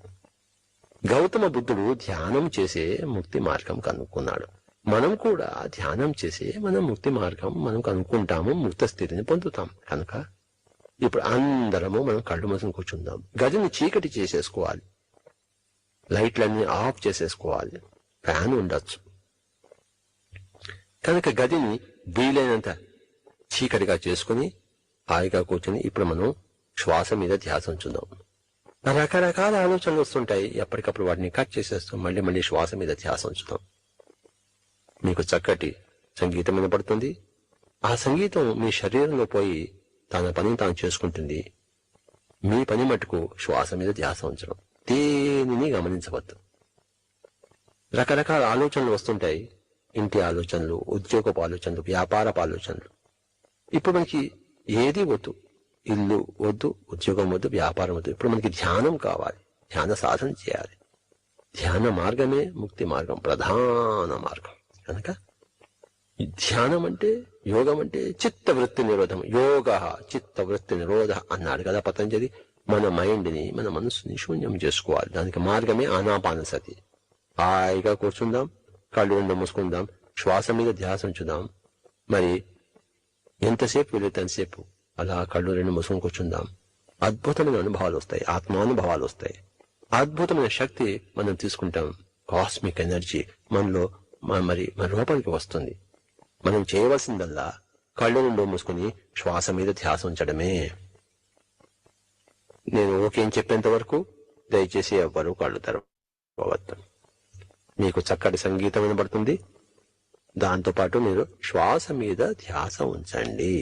గౌతమ బుద్ధుడు ధ్యానం చేసే ముక్తి మార్గం కనుక్కున్నాడు. మనం కూడా ధ్యానం చేసే మనం ముక్తి మార్గం మనం కనుక్కుంటాము, ముక్త స్థితిని పొందుతాం. కనుక ఇప్పుడు అందరము మనం కళ్ళు మూసుకుని కూర్చుందాం. గదిని చీకటి చేసేసుకోవాలి, లైట్లన్నీ ఆఫ్ చేసేసుకోవాలి, ఫ్యాన్ ఉండొచ్చు. కనుక గదిని వీలైనంత చీకటిగా చేసుకుని హాయిగా కూర్చొని ఇప్పుడు మనం శ్వాస మీద ధ్యాస ఉంచుదాం. రకరకాల ఆలోచనలు వస్తుంటాయి, ఎప్పటికప్పుడు వాటిని కట్ చేసేస్తాం, మళ్ళీ మళ్ళీ శ్వాస మీద ధ్యాస ఉంచుతాం. మీకు చక్కటి సంగీతం వినపడుతుంది. ఆ సంగీతం మీ శరీరంలో పోయి తన పనిని తాను చేసుకుంటుంది. మీ పని మటుకు శ్వాస మీద ధ్యాస ఉంచడం, దేనిని గమనించవద్దు. రకరకాల ఆలోచనలు వస్తుంటాయి, ఇంటి ఆలోచనలు, ఉద్యోగపు ఆలోచనలు, వ్యాపారపు ఆలోచనలు. ఇప్పుడు మనకి ఏది వద్దు, ఇల్లు వద్దు, ఉద్యోగం వద్దు, వ్యాపారం వద్దు. ఇప్పుడు మనకి ధ్యానం కావాలి, ధ్యాన సాధన చేయాలి. ధ్యాన మార్గమే ముక్తి మార్గం, ప్రధాన మార్గం. కనుక ధ్యానం అంటే, యోగం అంటే చిత్తవృత్తి నిరోధం. యోగ చిత్తవృత్తి నిరోధ అన్నాడు కదా పతంజలి. మన మైండ్ని, మన మనసుని శూన్యం చేసుకోవాలి. దానికి మార్గమే ఆనాపానసతి. హాయిగా కూర్చుందాం, కళ్ళు రెండు మూసుకుందాం, శ్వాస మీద ధ్యాస ఉంచుదాం. మరి ఎంతసేపు వీలైతే అంతసేపు అలా కళ్ళు రెండు మూసుకొని కూర్చుందాం. అద్భుతమైన అనుభవాలు వస్తాయి, ఆత్మానుభవాలు వస్తాయి. అద్భుతమైన శక్తి మనం తీసుకుంటాం. కాస్మిక్ ఎనర్జీ మనలో మరి మన రూపానికి వస్తుంది. మనం చేయవలసిందల్లా కళ్ళు రెండు మూసుకుని శ్వాస మీద ధ్యాస ఉంచడమే. నేను ఓకేం చెప్పేంత వరకు దయచేసి ఎవ్వరూ కళ్ళు తెరవవద్దు. మీకు చక్కటి సంగీతం వినబడుతుంది, దాంతోపాటు మీరు శ్వాస మీద ధ్యాస ఉంచండి.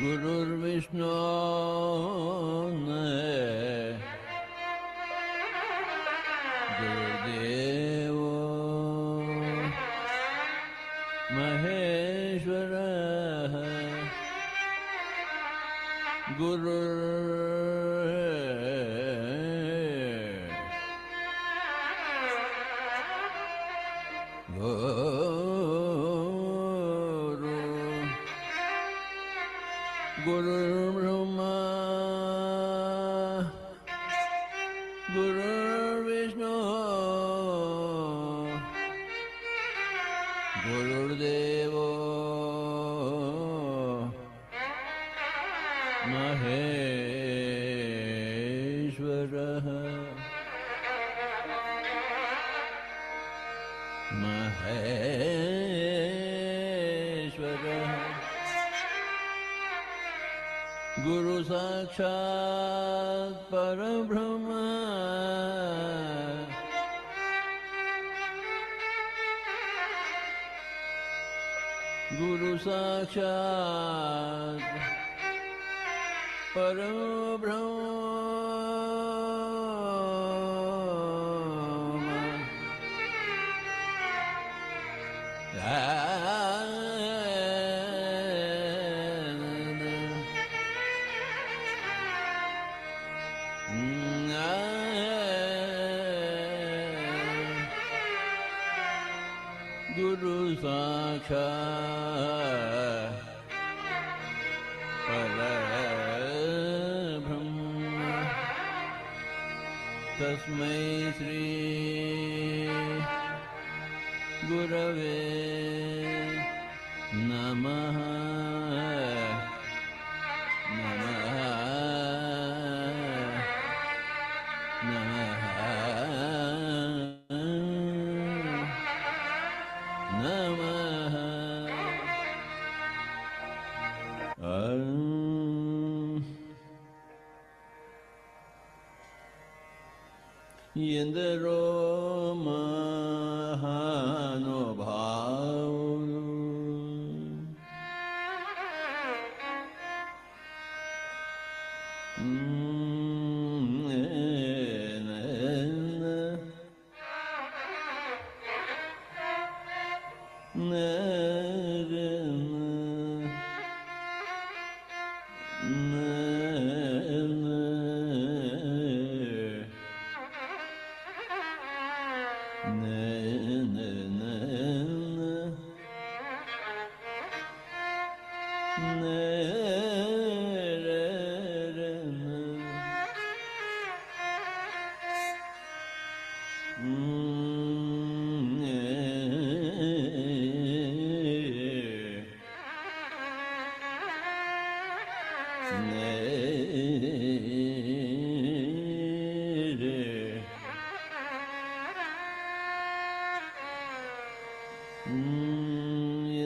गुरुर्विष्णु गुरुदेव महेश्वर गुरु गुरुर्ब्रह्मा गुरुर्विष्णु गुरुर्देव महेश्वरः गुरु साक्षात् परब्रह्म गुरु साक्षात् गुरु साक्षात् परब्रह्म तस्मै श्री गुरवे नमः नमः नमः नमः ఎందరో మహానుభావులు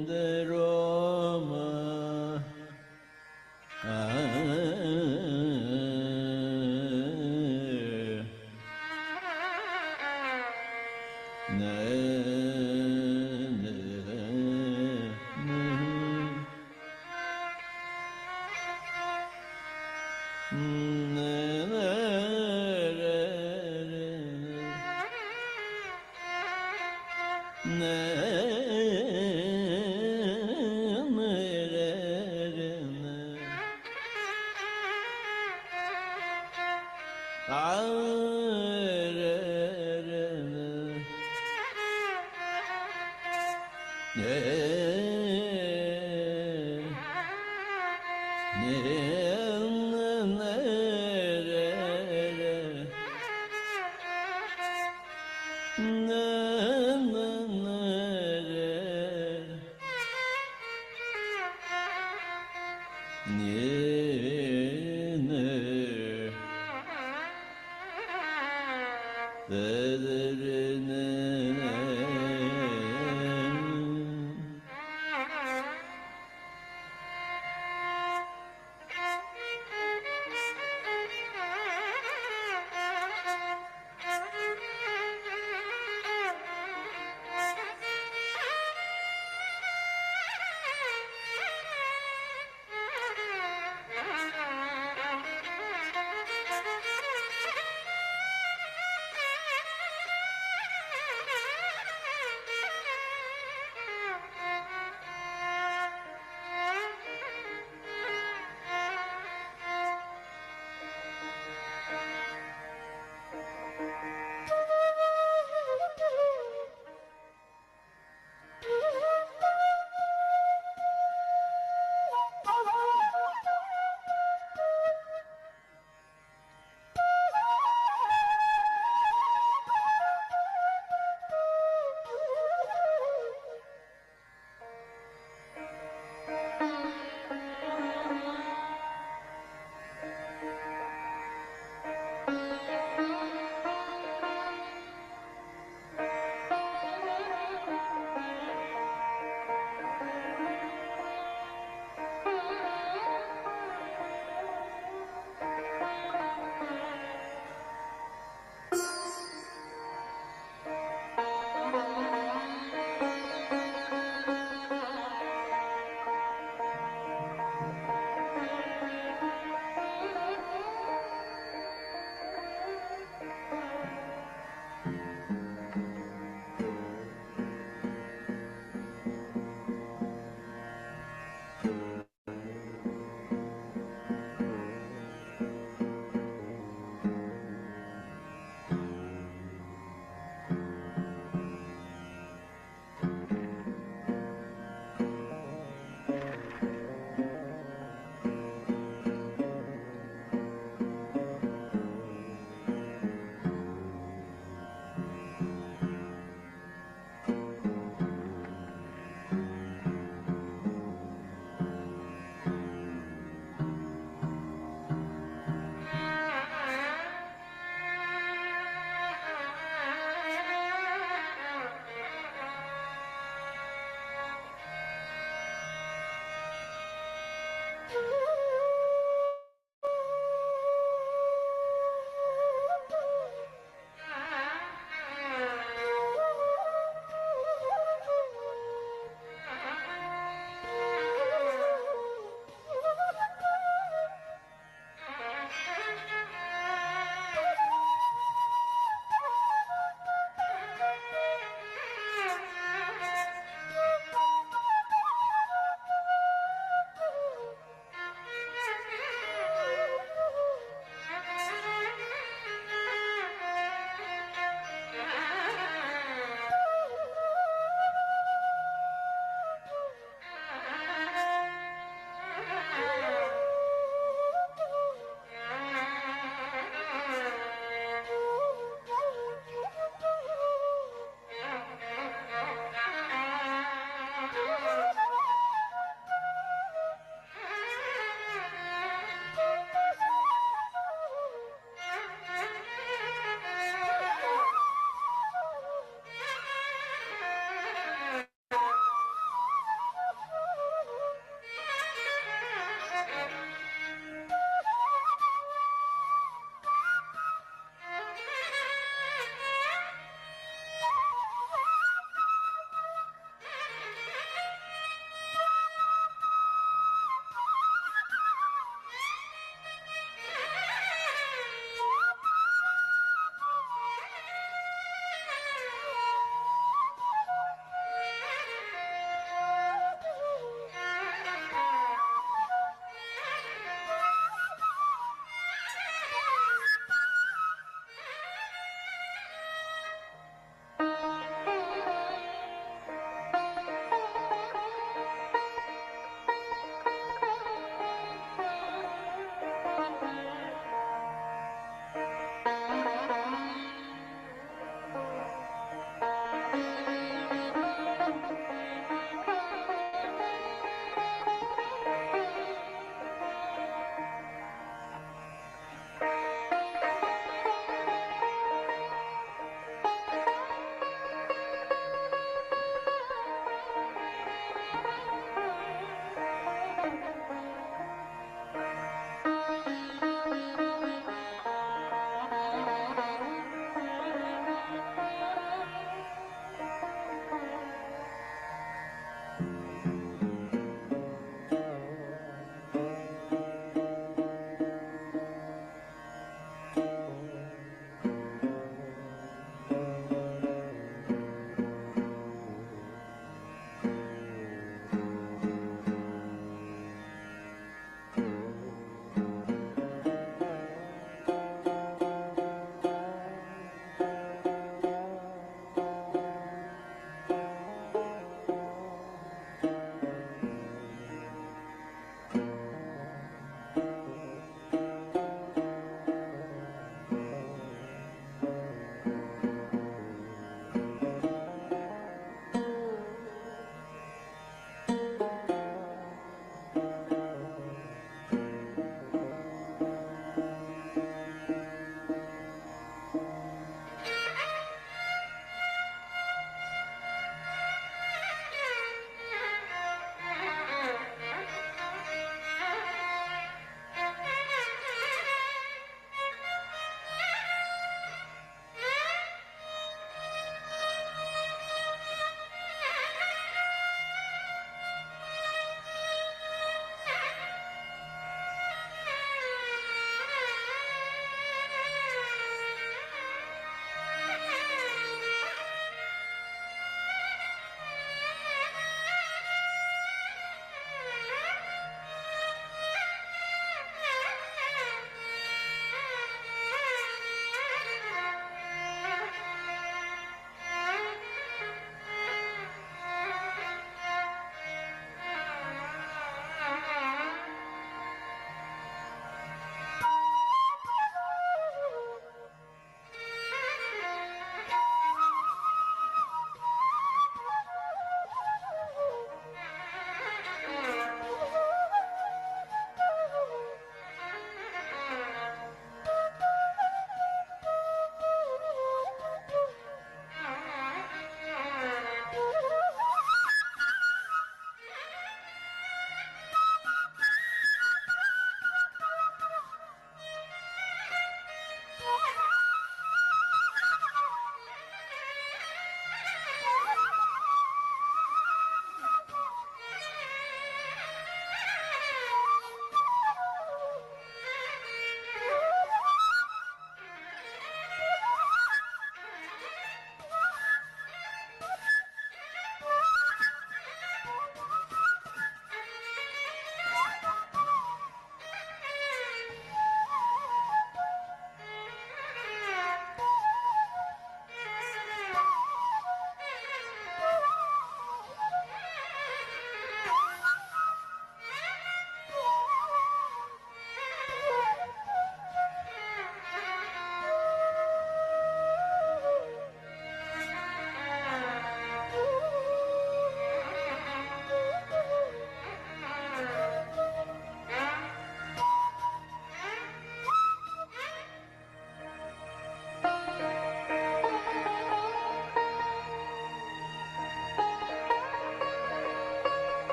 ఎందరో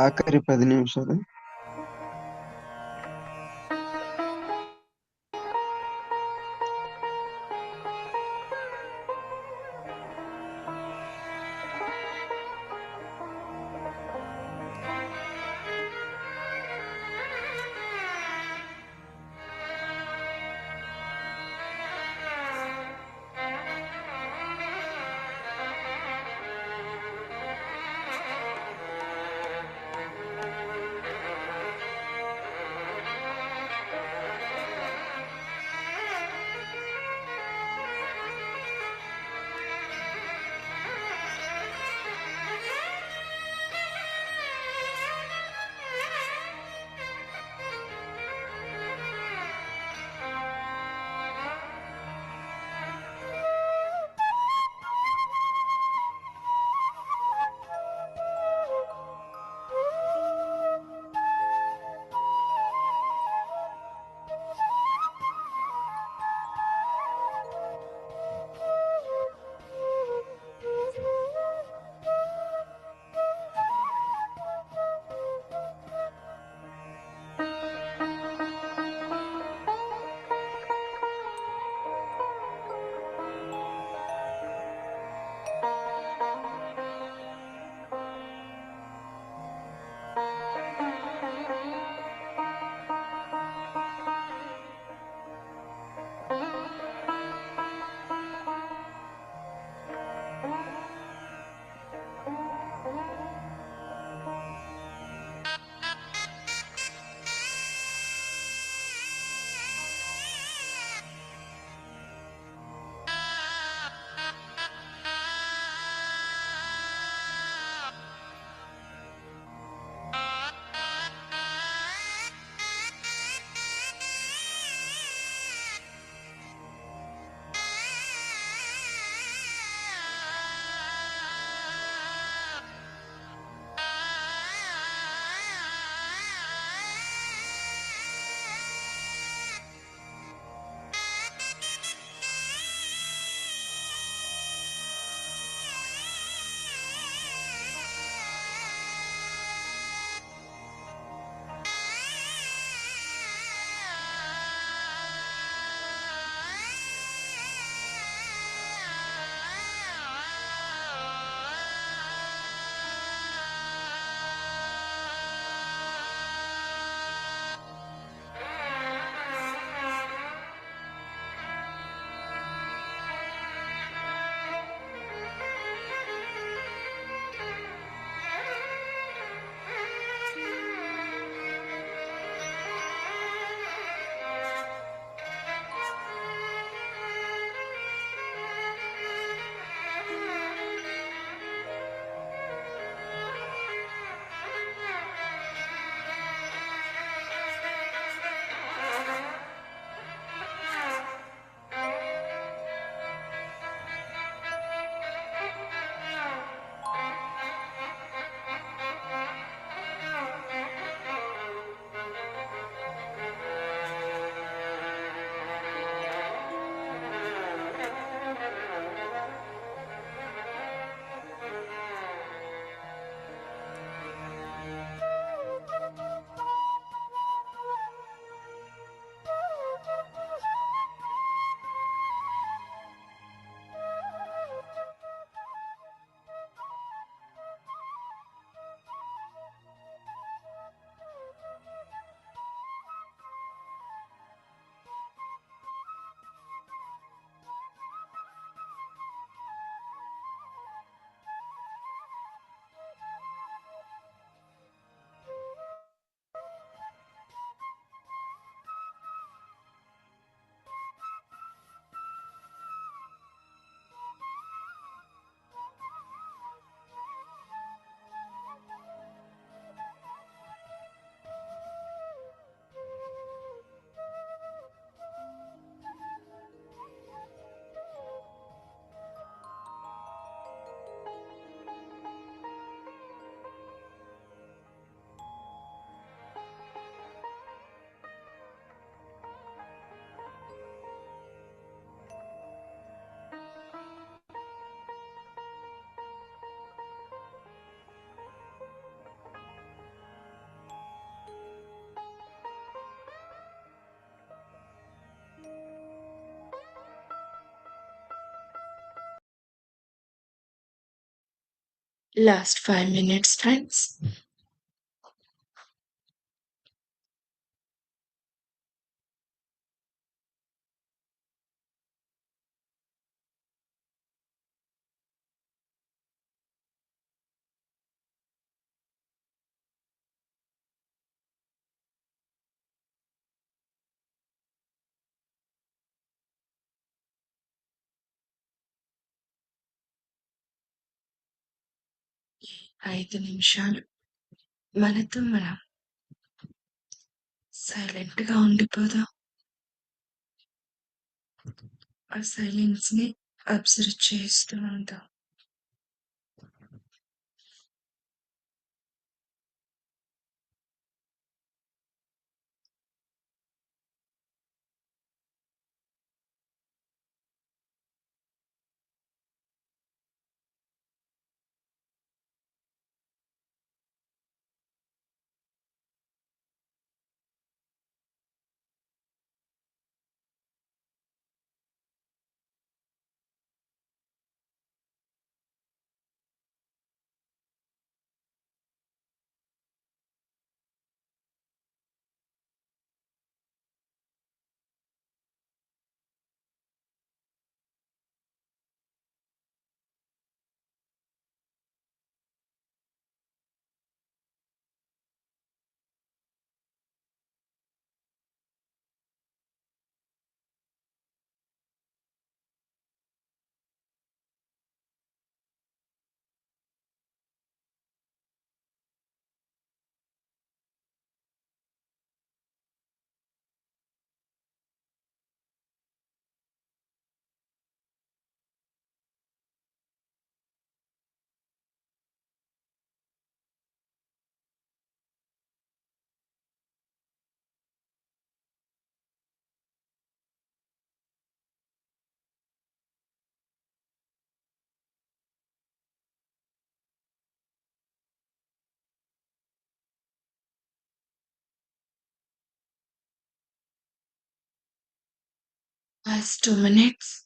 ఆఖరి 10 నిమిషాలు. Last 5 minutes, friends. ఈ 5 నిమిషాలు మనతో మనం సైలెంట్‌గా ఉండిపోదాం. ఆ సైలెన్స్‌ని అబ్జర్వ్ చేస్తూ ఉందాం. Last 2 minutes.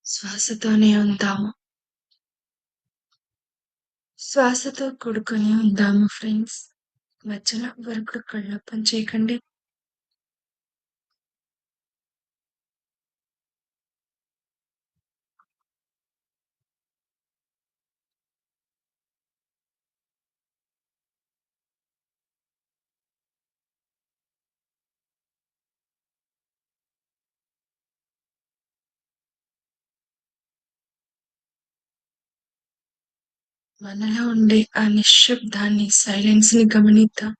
శ్వాసతోనే ఉందాము. శ్వాసతో కూడుకొని ఉందాము ఫ్రెండ్స్. మధ్యలో వరకు కళ్ళు ఓపెన్ చేయకండి. మనలో ఉండే ఆ నిశ్శబ్దాన్ని, సైలెన్స్‌ని గమనిద్దాం.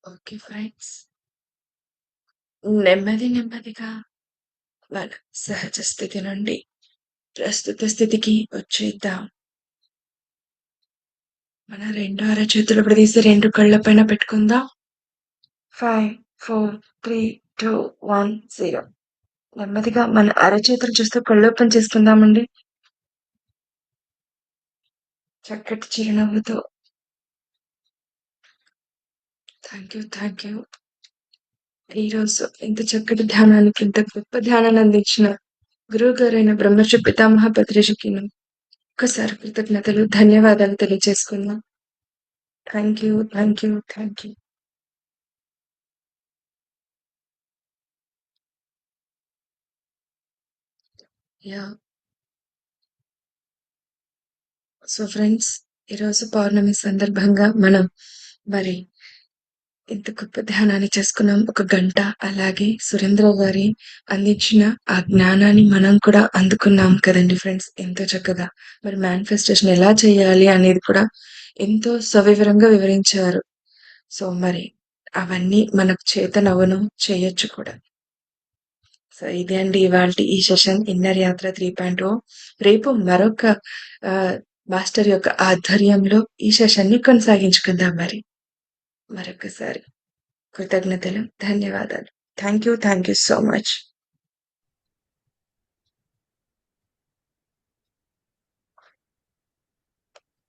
Okay friends. నెమ్మదిగా వాళ్ళ సహజ స్థితి నుండి ప్రస్తుత స్థితికి వచ్చేద్దాం. మన 2 అరచేతులు విడదీసి 2 కళ్ళ పైన పెట్టుకుందాం. 5, 4, 3, 2, 1, 0. నెమ్మదిగా మన అరచేతులు చూస్తూ కళ్ళు ఓపెన్ చేసుకుందామండి. చక్కటి చిరునవ్వుతో. Thank you. ఈరోజు ఇంత చక్కటి ధ్యానానికి, ఇంత గొప్ప ధ్యానాన్ని అందించిన గురువు గారైన బ్రహ్మర్షి పితామహ పత్రిజికి ఒక్కసారి కృతజ్ఞతలు, ధన్యవాదాలు తెలియజేసుకుందాం. Thank you. Yeah! So friends, ఈరోజు పౌర్ణమి సందర్భంగా మనం మరి ఇంత గొప్ప ధ్యానాన్ని చేసుకున్నాం. 1 గంట. అలాగే సురేంద్ర గారి అందించిన ఆ జ్ఞానాన్ని మనం కూడా అందుకున్నాం కదండీ ఫ్రెండ్స్ ఎంతో చక్కగా. మరి మేనిఫెస్టేషన్ ఎలా చేయాలి అనేది కూడా ఎంతో సవివరంగా వివరించారు. సో మరి అవన్నీ మనకు చేతనవ్వను, చేయొచ్చు కూడా. సో ఇదే అండి ఇవాల్టి ఈ సెషన్ ఇన్నర్ యాత్ర 3.0. రేపు మరొక మాస్టర్ యొక్క ఆధ్వర్యంలో ఈ సెషన్‌ని కొనసాగించుకుందాం మరి. మరొకసారి కృతజ్ఞతలు, ధన్యవాదాలు. Thank you so much.